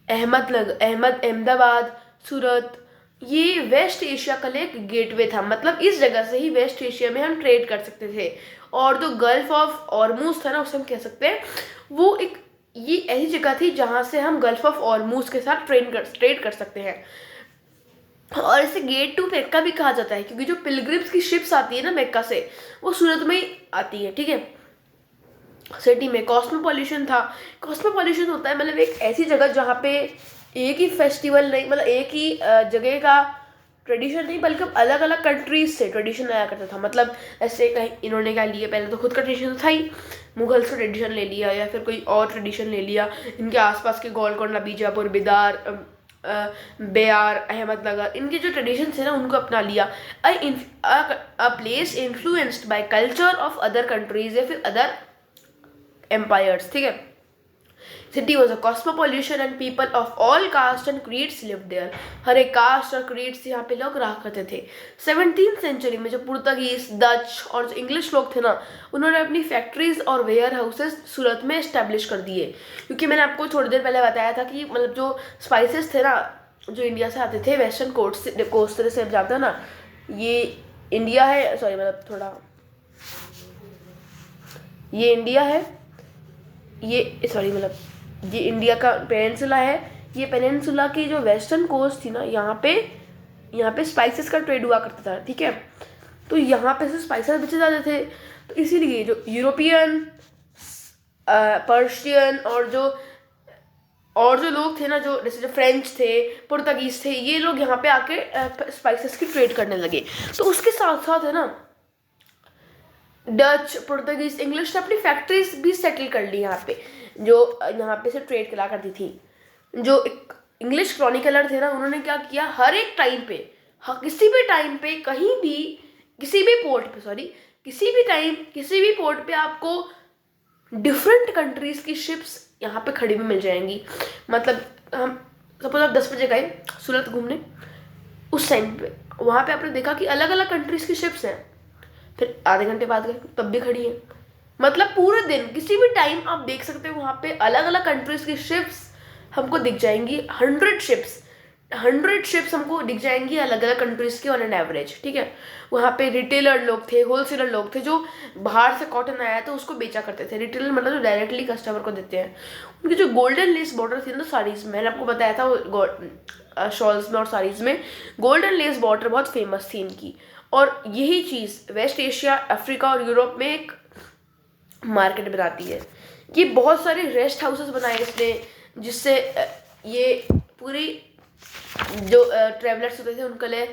अहमदाबाद, सूरत, ये वेस्ट एशिया का एक गेटवे था। मतलब इस जगह से ही वेस्ट एशिया में हम ट्रेड कर सकते थे। और जो गल्फ ऑफ ऑर्मूज था ना, उसे हम कह सकते हैं, वो एक ये ऐसी जगह थी जहाँ से हम गल्फ ऑफ ऑर्मूज के साथ ट्रेड कर सकते हैं। और इसे गेट टू मेक्का भी कहा जाता है, क्योंकि जो पिलग्रिम्स की शिप्स आती है ना मेक्का से, वो सूरत में ही आती है। ठीक है, सिटी में कॉस्मोपॉलिशन था। कॉस्मोपॉलिशन होता है मतलब एक ऐसी जगह जहाँ पे एक ही फेस्टिवल नहीं, मतलब एक ही जगह का ट्रेडिशन नहीं, बल्कि अलग अलग कंट्रीज से ट्रेडिशन आया करता था। मतलब ऐसे कहीं इन्होंने क्या लिया, पहले तो खुद का ट्रेडिशन था ही, मुगल्स का ट्रेडिशन ले लिया या फिर कोई और ट्रेडिशन ले लिया, इनके आसपास के गोलकोंडा, बीजापुर, बिदार, बेयार, अहमदनगर, इनके जो ट्रेडिशन थे ना उनको अपना लिया। A place influenced by culture of other countries या फिर अदर एम्पायर्स। ठीक है, city was a cosmopolitan and people of all caste and creeds lived there. हर एक कास्ट और क्रीड्स यहाँ पे लोग रहा करते थे। 17th सेंचुरी में जो पुर्तगीज, डच और जो इंग्लिश लोग थे ना, उन्होंने अपनी फैक्ट्रीज और वेयर हाउसेस सूरत में इस्टेब्लिश कर दिए। क्योंकि मैंने आपको थोड़ी देर पहले बताया था कि मतलब जो स्पाइसेस थे ना, जो इंडिया से आते थे, वेस्टर्न कोस्ट से आप जानते हो ना, ये इंडिया है, सॉरी मतलब थोड़ा, ये इंडिया है, ये सॉरी मतलब ये इंडिया का पेनिनसुला है। ये पेनिनसुला की जो वेस्टर्न कोस्ट थी ना, यहाँ पे स्पाइसेस का ट्रेड हुआ करता था। ठीक है, तो यहाँ पे से स्पाइसेस बेचे जाते थे। तो इसीलिए जो यूरोपियन, पर्शियन और जो लोग थे ना, जो जैसे जो फ्रेंच थे, पुर्तगीज थे, ये लोग यहाँ पे आके स्पाइसेस की ट्रेड करने लगे। तो उसके साथ साथ है ना, डच, पुर्तगीज, इंग्लिश ने अपनी फैक्ट्रीज भी सेटल कर ली यहाँ पे, जो यहाँ पे से ट्रेड करा करती थी। जो एक इंग्लिश क्रॉनिकलर थे ना, उन्होंने क्या किया, हर एक टाइम पे, किसी भी टाइम पे, कहीं भी, किसी भी पोर्ट पे, सॉरी किसी भी टाइम, किसी भी पोर्ट पे आपको डिफरेंट कंट्रीज की शिप्स यहाँ पे खड़ी हुई मिल जाएंगी। मतलब हम सपोज आप 10 बजे गए सूरत घूमने, उस टाइम पे वहाँ पे आपने देखा कि अलग अलग कंट्रीज की शिप्स हैं। फिर आधे घंटे बाद गए तब भी खड़ी है। मतलब पूरे दिन किसी भी टाइम आप देख सकते हो, वहाँ पे अलग अलग कंट्रीज की शिप्स हमको दिख जाएंगी। 100 शिप्स हमको दिख जाएंगी अलग अलग कंट्रीज की ऑन एन एवरेज। ठीक है, वहाँ पे रिटेलर लोग थे, होलसेलर लोग थे, जो बाहर से कॉटन आया तो उसको बेचा करते थे। रिटेलर मतलब जो डायरेक्टली कस्टमर को देते हैं। उनकी जो गोल्डन लेस बॉर्डर थी ना साड़ीज में, मैंने आपको बताया था शॉल्स में और साड़ीज में गोल्डन लेस बॉर्डर बहुत फेमस थी इनकी। और यही चीज़ वेस्ट एशिया, अफ्रीका और यूरोप में एक मार्केट बनाती है। ये बहुत सारे रेस्ट हाउसेस बनाए इसने, जिससे ये पूरी जो ट्रेवलर्स होते थे उनके लिए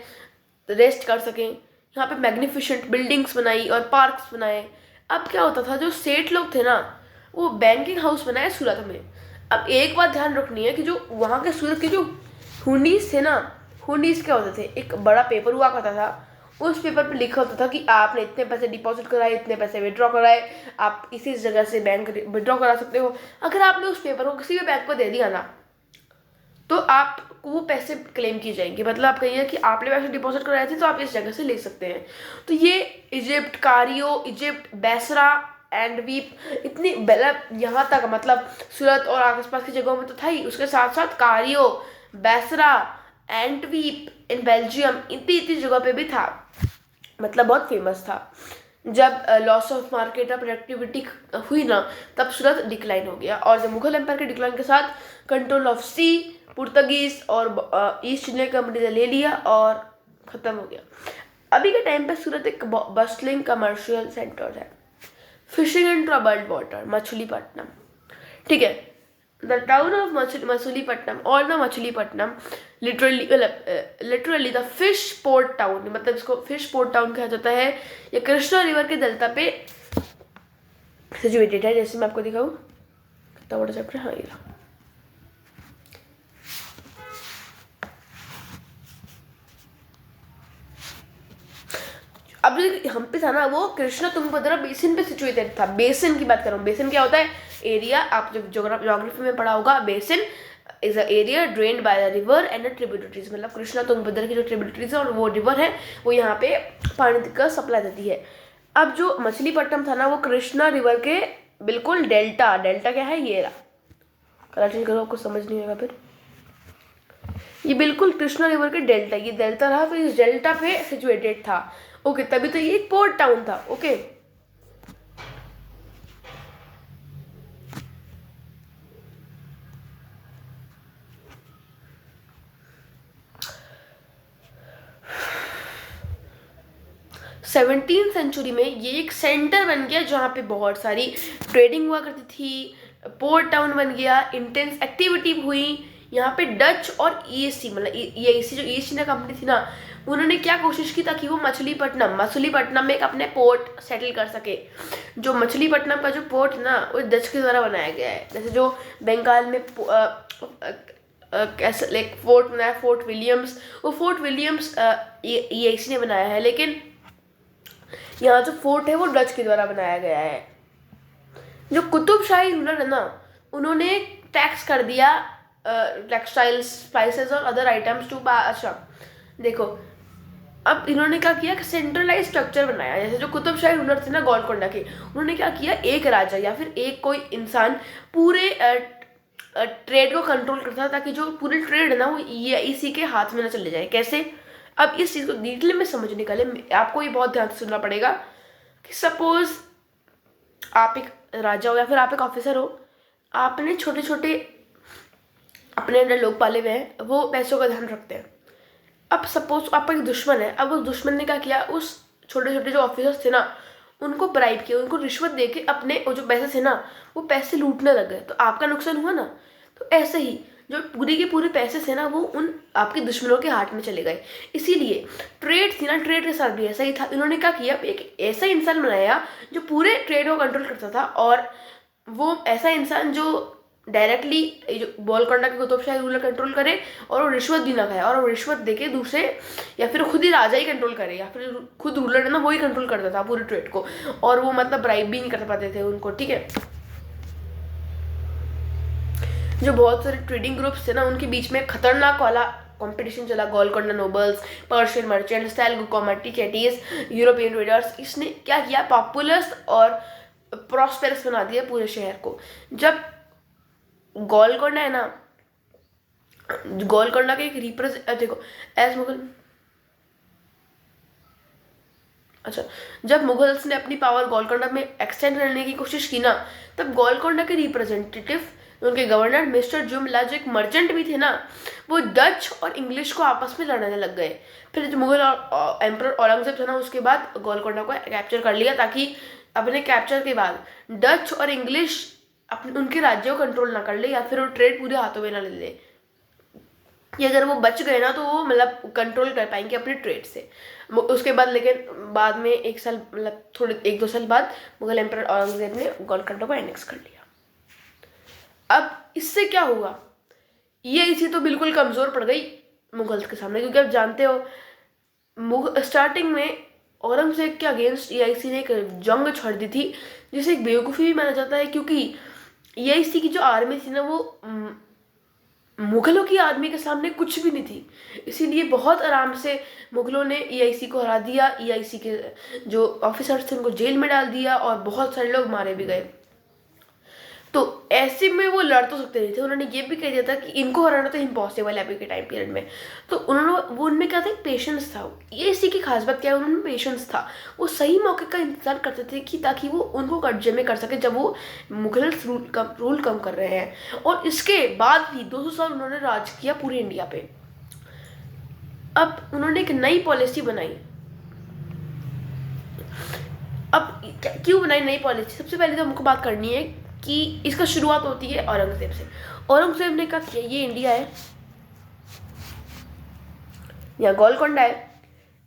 रेस्ट कर सकें। यहाँ पे मैग्निफिशेंट बिल्डिंग्स बनाई और पार्क्स बनाए। अब क्या होता था, जो सेठ लोग थे ना, वो बैंकिंग हाउस बनाए सूरत में। अब एक बात ध्यान रखनी है कि जो वहाँ के सूरत के जो हुंडीज थे ना, हुंडीज क्या होते थे, एक बड़ा पेपर हुआ करता था, उस पेपर पे लिखा होता था कि आपने इतने पैसे डिपॉजिट कराए, इतने पैसे विड्रॉ कराए, आप इसी जगह से बैंक विड्रॉ करा सकते हो। अगर आपने उस पेपर को किसी भी बैंक को दे दिया ना, तो आपको वो पैसे क्लेम किए जाएंगे। मतलब आप कहिए कि आपने पैसे डिपॉजिट कराए थे तो आप इस जगह से ले सकते हैं। तो ये Egypt, Cairo, Egypt, Basra and वीप, इतनी मतलब यहाँ तक, मतलब सूरत और आसपास की जगहों में तो था ही, उसके साथ साथ कायरो, बैसरा, एंटवीप इन बेल्जियम, इतनी जगह पे भी था। मतलब बहुत फेमस था। जब लॉस ऑफ मार्केट और प्रोडक्टिविटी हुई ना, तब सूरत डिक्लाइन हो गया। और जब मुगल एम्पायर के डिक्लाइन के साथ कंट्रोल ऑफ सी, पुर्तगीज और ईस्ट इंडिया कंपनी ने ले लिया और ख़त्म हो गया। अभी के टाइम पे सूरत एक बस्टलिंग कमर्शियल सेंटर है। Fishing in troubled water, Machilipatnam. ठीक है, द टाउन ऑफ मछलीपट्टनम और the Machilipatnam literally the fish port town, मतलब इसको फिश पोर्ट टाउन कहा जाता है। ये कृष्णा रिवर के डेल्टा पे सिचुएटेड है। जैसे मैं आपको दिखाऊं, कितना बड़ा चैप्टर है। हाँ, ये अब जो हम पे था ना, वो कृष्णा तुंगभद्रा बेसिन पे सिचुएटेड था। बेसिन की बात कर रहा हूँ। बेसिन क्या होता है? एरिया। आप जब ज्योग्राफी में पढ़ा होगा, basin is a area drained by the river and tributaries. मतलब कृष्णा तुंगभद्रा की जो ट्रिब्यूटरीज है और वो रिवर है, वो यहाँ पे पानी का सप्लाई देती है। अब जो मछलीपट्टनम था ना, वो कृष्णा रिवर के बिल्कुल डेल्टा क्या है, ये रहा। कलर चेंज करो, आपको समझ नहीं आएगा फिर। ये बिल्कुल कृष्णा रिवर के डेल्टा, ये डेल्टा रहा, तो इस डेल्टा पे सिचुएटेड था। ओके, तभी तो ये एक पोर्ट टाउन था। ओके, सेवनटीन सेंचुरी में ये एक सेंटर बन गया जहाँ पे बहुत सारी ट्रेडिंग हुआ करती थी। पोर्ट टाउन बन गया, इंटेंस एक्टिविटी हुई यहाँ पे। डच और ईएससी, मतलब ईएससी जो ईस्ट इंडिया कंपनी थी ना, उन्होंने क्या कोशिश की ताकि वो मछलीपट्टनम में एक अपने पोर्ट सेटल कर सके। जो मछलीपट्टनम का जो पोर्ट ना, वो डच के द्वारा बनाया गया है। जैसे जो बंगाल में कैसे लाइक फोर्ट बनाया, फोर्ट विलियम्स, वो फोर्ट विलियम्स ईएससी ने बनाया है। लेकिन यहाँ जो फोर्ट है वो डच के द्वारा बनाया गया है। जो कुतुबशाही रूलर है ना, उन्होंने टैक्स कर दिया टेक्सटाइल्स, स्पाइसेस और अदर आइटम्स टू। अच्छा देखो, अब इन्होंने क्या किया कि सेंट्रलाइज स्ट्रक्चर बनाया। जैसे जो कुतुबशाही रूलर थे ना गोलकोंडा के, उन्होंने क्या किया, एक राजा या फिर एक कोई इंसान पूरे ट्रेड को कंट्रोल करता था, ताकि जो पूरी ट्रेड है ना, वो इसी के हाथ में ना चले जाए। कैसे? अब इस चीज़ को डिटेल में समझने के लिए आपको ये बहुत ध्यान से सुनना पड़ेगा कि सपोज आप एक राजा हो या फिर आप एक ऑफिसर हो, आपने छोटे छोटे अपने अंदर लोग पाले हुए हैं, वो पैसों का ध्यान रखते हैं। अब सपोज आपका एक दुश्मन है, अब उस दुश्मन ने क्या किया, उस छोटे छोटे जो ऑफिसर्स थे ना, उनको ब्राइब किया, उनको रिश्वत दे के अपने जो पैसे थे ना, वो पैसे लूटने लग गए, तो आपका नुकसान हुआ ना। तो ऐसे ही जो पूरे के पूरे पैसे थे ना, वो उन आपके दुश्मनों के हाथ में चले गए। इसीलिए ट्रेड थी ना, ट्रेड के साथ भी ऐसा ही था। इन्होंने क्या किया, एक ऐसा इंसान बनाया जो पूरे ट्रेड को कंट्रोल करता था, और वो ऐसा इंसान जो डायरेक्टली जो गोलकोंडा के कुतुबशाही रूलर कंट्रोल करे, और वो रिश्वत भी ना खाए, और वो रिश्वत देके दूसरे, या फिर खुद ही राजा ही कंट्रोल करे, या फिर खुद रूलर है ना, वो ही कंट्रोल करता था पूरे ट्रेड को, और वो मतलब ब्राइब भी नहीं कर पाते थे उनको। ठीक है, जो बहुत सारे ट्रेडिंग ग्रुप्स थे ना, उनके बीच में खतरनाक वाला कंपटीशन चला। Golconda nobles, Persian merchants, Telugu Komati chetties, European traders. इसने क्या किया, पॉपुलस और प्रॉस्पेरस बना दिया पूरे शहर को। जब गोलकोंडा है ना, गोलकोंडा के एक रिप्रेजेंट, देखो एज मुगल, अच्छा, जब मुगल्स ने अपनी पावर गोलकोंडा में एक्सटेंड करने की कोशिश की ना, तब गोलकोंडा के रिप्रेजेंटेटिव, उनके गवर्नर मिस्टर जुमला, जो एक मर्चेंट भी थे ना, वो डच और इंग्लिश को आपस में लड़ने लग गए। फिर जो मुगल एम्परर औरंगजेब था ना, उसके बाद गोलकोंडा को कैप्चर कर लिया, ताकि अपने कैप्चर के बाद डच और इंग्लिश अपने उनके राज्यों को कंट्रोल ना कर ले, या फिर वो ट्रेड पूरे हाथों में ना ले ले। कि अगर वो बच गए ना, तो वो मतलब कंट्रोल कर पाएंगे अपने ट्रेड से। उसके बाद लेकिन बाद में एक साल, मतलब थोड़े 1-2 साल बाद, मुगल एम्परर औरंगजेब ने गोलकोंडा को एनेक्स कर लिया। अब इससे क्या हुआ, ये इसी तो बिल्कुल कमज़ोर पड़ गई मुगल्स के सामने, क्योंकि आप जानते हो स्टार्टिंग में औरंगजेब के अगेंस्ट ईआईसी ने एक जंग छड़ दी थी, जिसे एक बेवकूफ़ी भी माना जाता है, क्योंकि ईआईसी की जो आर्मी थी ना, वो मुगलों की आर्मी के सामने कुछ भी नहीं थी। इसीलिए बहुत आराम से मुगलों ने ईआईसी को हरा दिया। ईआईसी के जो ऑफिसर्स थे उनको जेल में डाल दिया, और बहुत सारे लोग मारे भी गए। तो ऐसे में वो लड़ तो सकते नहीं थे। उन्होंने ये भी कह दिया था कि इनको हराना तो इम्पॉसिबल है अभी के टाइम पीरियड में। तो वो उनमें क्या था, पेशेंस था। ये इसी की खास बात क्या है, उनमें पेशेंस था। वो सही मौके का इंतजार करते थे कि ताकि वो उनको कब्जे में कर सके, जब वो मुगल्स रूल कम कर रहे हैं। और इसके बाद भी 200 साल उन्होंने राज किया पूरे इंडिया पे। अब उन्होंने एक नई पॉलिसी बनाई। अब क्यों बनाई नई पॉलिसी? सबसे पहले तो हमको बात करनी है कि इसका शुरुआत होती है औरंगजेब से। औरंगजेब ने क्या किया, ये इंडिया है, यहाँ गोलकोंडा है।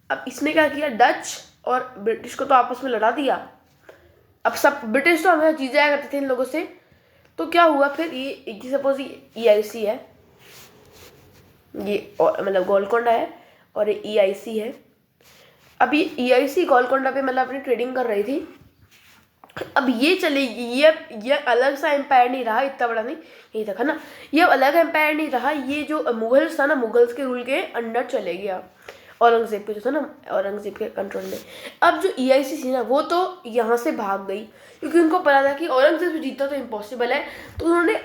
अब इसने क्या किया, डच और ब्रिटिश को तो आपस में लड़ा दिया। अब सब ब्रिटिश तो हमेशा जीत जाया करते थे इन लोगों से। तो क्या हुआ फिर, ये सपोज EIC है, ये मतलब गोलकोंडा है और ये EIC है। अब ये EIC गोलकोंडा पे मतलब अपनी ट्रेडिंग कर रही थी। अब ये चलेगी, ये अलग सा एम्पायर नहीं रहा, इतना बड़ा नहीं, यही तक है ना। ये अलग एम्पायर नहीं रहा, ये जो मुगल्स था ना, मुगल्स के रूल के अंडर चले गया, औरंगजेब पे जो था ना, औरंगजेब के कंट्रोल में। अब जो EIC थी ना, वो तो यहाँ से भाग गई, क्योंकि उनको पता था कि औरंगजेब से जीतना तो इम्पॉसिबल है। तो उन्होंने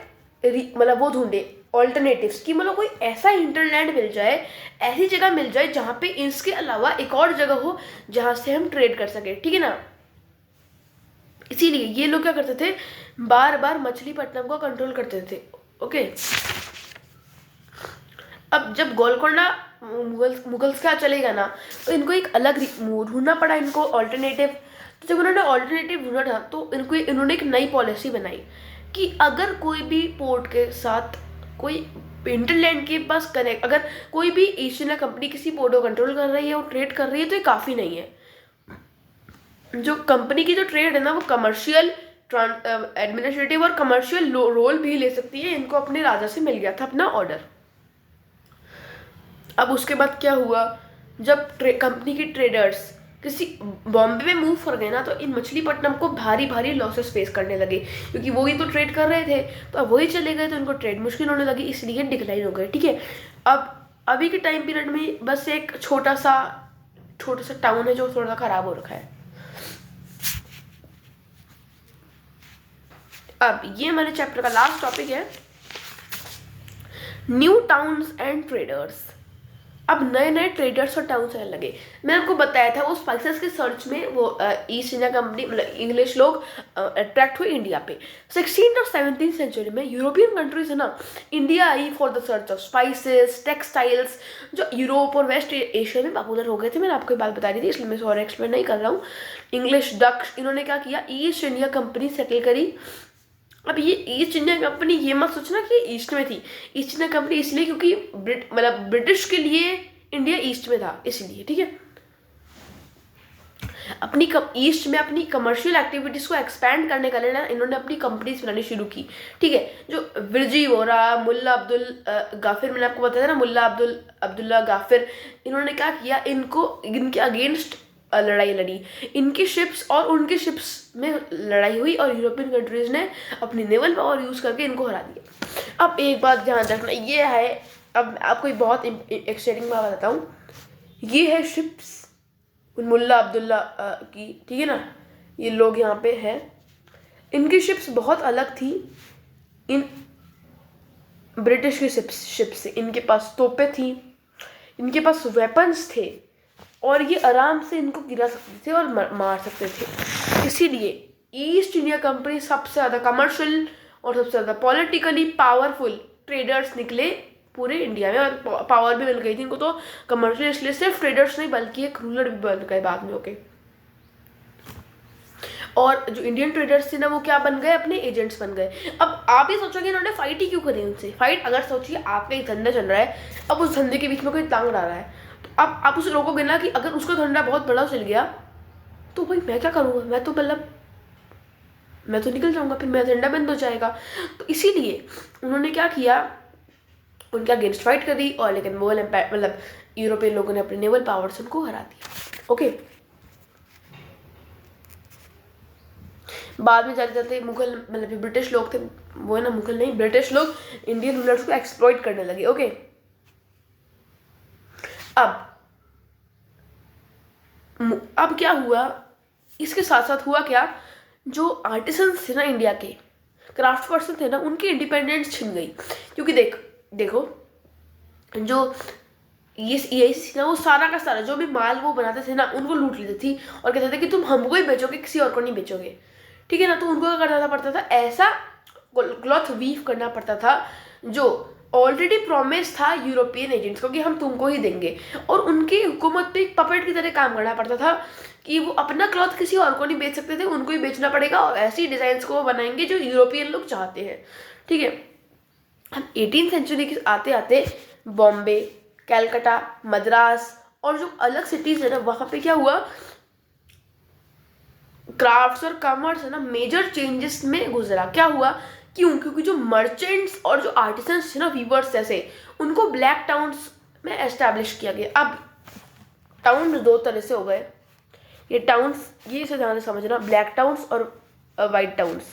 मतलब वो ढूंढे ऑल्टरनेटिव्स कि मतलब कोई ऐसा इंटरलैंड मिल जाए, ऐसी जगह मिल जाए जहाँ पे इसके अलावा एक और जगह हो जहाँ से हम ट्रेड कर सके, ठीक है ना। इसीलिए ये लोग क्या करते थे, बार बार मछलीपट्टनम को कंट्रोल करते थे। ओके, अब जब गोलकोंडा मुगल्स क्या चलेगा ना, तो इनको एक अलग ढूंढना पड़ा, इनको ऑल्टरनेटिव। तो जब उन्होंने ऑल्टरनेटिव ढूंढा था, तो इन्होंने एक नई पॉलिसी बनाई कि अगर कोई भी पोर्ट के साथ कोई इंटरलैंड के पास कनेक्ट, अगर कोई भी ईस्ट इंडिया कंपनी किसी पोर्ट को कंट्रोल कर रही है और ट्रेड कर रही है, तो ये काफ़ी नहीं है। जो कंपनी की जो ट्रेड है ना, वो कमर्शियल, एडमिनिस्ट्रेटिव और कमर्शियल रोल भी ले सकती है। इनको अपने राजा से मिल गया था अपना ऑर्डर। अब उसके बाद क्या हुआ, जब कंपनी की ट्रेडर्स किसी बॉम्बे में मूव कर गए ना, तो इन मछलीपट्टनम को भारी भारी लॉसेस फेस करने लगे, क्योंकि वही तो ट्रेड कर रहे थे। तो अब वही चले गए तो इनको ट्रेड मुश्किल होने लगी, इसलिए डिक्लाइन हो गए, ठीक है। अब अभी के टाइम पीरियड में बस एक छोटा सा टाउन है जो थोड़ा सा खराब हो रखा है। अब ये हमारे चैप्टर का लास्ट टॉपिक है, न्यू टाउन्स एंड ट्रेडर्स। अब नए नए ट्रेडर्स और टाउन्स आने लगे। मैंने आपको बताया था वो स्पाइसेस के सर्च में वो ईस्ट इंडिया कंपनी मतलब इंग्लिश लोग अट्रैक्ट हुए इंडिया पे। 16th और 17th सेंचुरी में यूरोपियन कंट्रीज है ना, India I for the search of spices, textiles, जो यूरोप और वेस्ट एशिया में पॉपुलर हो गए थे। मैंने आपको बात बता दी थी, इसलिए मैं और एक्सप्लेन नहीं कर रहा हूँ। इंग्लिश डच इन्होंने क्या किया, ईस्ट इंडिया कंपनी सेटल करी। अब ये ईस्ट इंडिया कंपनी, ये मत सोचना कि ईस्ट में थी। ईस्ट इंडिया कंपनी इसलिए क्योंकि मतलब ब्रिटिश के लिए इंडिया ईस्ट में था, इसलिए, ठीक है। अपनी ईस्ट में अपनी कमर्शियल एक्टिविटीज को एक्सपैंड करने के लिए ना इन्होंने अपनी कंपनीज बनानी शुरू की, ठीक है। जो विरजी वोरा, मुल्ला अब्दुल गाफिर, मैंने आपको बताया ना, मुल्ला अब्दुल्ला गाफिर, इन्होंने क्या किया, इनके अगेंस्ट लड़ाई लड़ी। इनकी शिप्स और उनके शिप्स में लड़ाई हुई और यूरोपियन कंट्रीज ने अपनी नेवल पावर यूज करके इनको हरा दिया। अब एक बात ध्यान रखना, ये है, अब आपको एक बहुत एक्साइटिंग बात बताता हूँ। ये है शिप्स मुल्ला अब्दुल्ला की, ठीक है ना, ये लोग यहाँ पे हैं। इनकी शिप्स बहुत अलग थी इन ब्रिटिश की शिप्स से। इनके पास तोपें थी, इनके पास वेपन्स थे, और ये आराम से इनको गिरा सकते थे और मार सकते थे। इसीलिए ईस्ट इंडिया कंपनी सबसे ज़्यादा कमर्शियल और सबसे ज़्यादा पॉलिटिकली पावरफुल ट्रेडर्स निकले पूरे इंडिया में, और पावर भी मिल गई थी इनको। तो कमर्शियल इसलिए सिर्फ ट्रेडर्स नहीं बल्कि एक रूलर भी बन गए बाद में, ओके। और जो इंडियन ट्रेडर्स थे ना, वो क्या बन गए, अपने एजेंट्स बन गए। अब आप ये सोचोगे इन्होंने फाइट ही क्यों करी उनसे। फाइट, अगर सोचिए आपका एक धंधा चल रहा है, अब उस धंधे के बीच में कोई टांग डाल रहा है, तो अब आप उसे रोकोगे ना, कि अगर उसका धंधा बहुत बड़ा चल गया तो भाई मैं क्या करूँगा, मैं तो मतलब मैं तो निकल जाऊँगा, फिर मेरा धंधा बंद हो जाएगा। तो इसीलिए उन्होंने क्या किया, उनके अगेंस्ट फाइट करी, और लेकिन मुगल एम्पायर मतलब यूरोपियन लोगों ने अपने नेवल पावर से उनको हरा दिया, ओके। बाद में जाते जाते मुगल मतलब जो ब्रिटिश लोग थे, वो है ना, मुगल नहीं, ब्रिटिश लोग इंडियन रूलर्स को एक्सप्लॉइट करने लगे, ओके। अब क्या हुआ, इसके साथ साथ हुआ क्या, जो आर्टिसंस थे ना इंडिया के, क्राफ्ट पर्सन थे ना, उनकी इंडिपेंडेंस छिन गई। क्योंकि देखो जो ये EIC ना, वो सारा का सारा जो भी माल वो बनाते थे ना, उनको लूट लेती थी और कहते थे कि तुम हमको ही बेचोगे, किसी और को नहीं बेचोगे, ठीक है ना। तो उनको क्या करना पड़ता था, ऐसा क्लॉथ वीव करना पड़ता था जो ऑलरेडी प्रॉमिस था यूरोपियन एजेंट्स को कि हम तुमको ही देंगे, और उनकी हुकूमत पे एक पपेट की तरह काम करना पड़ता था कि वो अपना क्लॉथ किसी और को नहीं बेच सकते थे, उनको ही बेचना पड़ेगा, और ऐसी डिजाइन्स को वो बनाएंगे जो यूरोपियन लोग चाहते हैं, ठीक है। हम 18th सेंचुरी के आते आते बॉम्बे, कैलकाटा, मद्रास और जो अलग सिटीज है ना, वहां पे क्या हुआ, क्राफ्ट्स और कॉमर्स है ना मेजर चेंजेस में गुजरा। क्या हुआ, क्योंकि जो मर्चेंट्स और जो आर्टिसंस थे ना, वीवर्स जैसे, उनको ब्लैक टाउन्स में एस्टैब्लिश किया गया। अब टाउन दो तरह से हो गए ये टाउन्स, ये इसे ध्यान से समझना, ब्लैक टाउन्स और वाइट टाउन्स,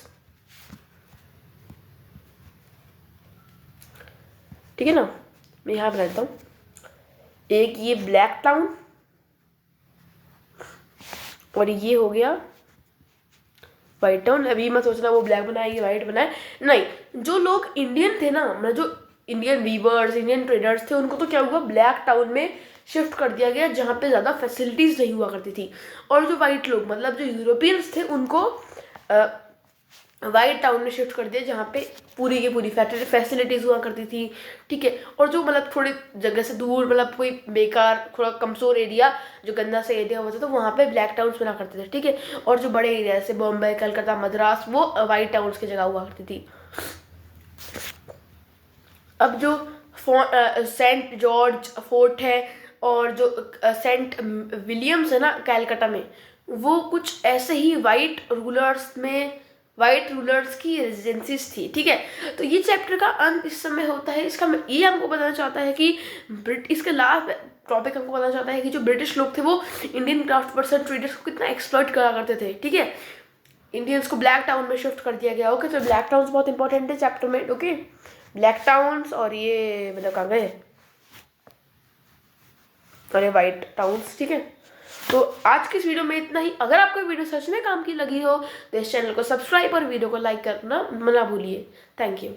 ठीक है ना। मैं यहाँ बना देता हूँ, एक ये ब्लैक टाउन और ये हो गया वाइट टाउन। अभी मैं सोच रहा वो ब्लैक बनाए ये वाइट बनाए, नहीं, जो लोग इंडियन थे ना, मतलब जो इंडियन वीवर्स, इंडियन ट्रेडर्स थे, उनको तो क्या हुआ, ब्लैक टाउन में शिफ्ट कर दिया गया, जहाँ पे ज़्यादा फैसिलिटीज़ नहीं हुआ करती थी। और जो वाइट लोग, मतलब जो यूरोपियंस थे, उनको वाइट टाउन में शिफ्ट कर दिया, जहाँ पे पूरी की पूरी फैसिलिटीज़ हुआ करती थी, ठीक है। और जो मतलब थोड़ी जगह से दूर, मतलब कोई बेकार थोड़ा कमज़ोर एरिया, जो गंदा सा एरिया होता था, तो वहाँ पे ब्लैक टाउन्स बना करते थे, ठीक है। और जो बड़े एरिया जैसे बॉम्बे, कलकत्ता, मद्रास, वो वाइट टाउन्स की जगह हुआ करती थी। अब जो सेंट जॉर्ज फोर्ट है और जो सेंट विलियम्स है ना कैलकाटा में, वो कुछ ऐसे ही वाइट रूलर्स की रेजिडेंसीज थी, ठीक है। तो ये चैप्टर का अंत इस समय होता है। इसका ये हमको बताना चाहता है कि इसके लास्ट टॉपिक हमको बताना चाहता है कि जो ब्रिटिश लोग थे वो इंडियन क्राफ्ट पर्सन ट्रेडर्स को कितना एक्सप्लॉइट करा करते थे, ठीक है। इंडियंस को ब्लैक टाउन में शिफ्ट कर दिया गया। ओके, तो ब्लैक टाउन्स बहुत इंपॉर्टेंट है चैप्टर में। ओके, ब्लैक टाउन्स और ये मतलब कहाँ गए, अरे वाइट टाउन्स, ठीक है। तो आज की इस वीडियो में इतना ही। अगर आपको वीडियो सच में काम की लगी हो तो इस चैनल को सब्सक्राइब और वीडियो को लाइक करना मत भूलिए। Thank you.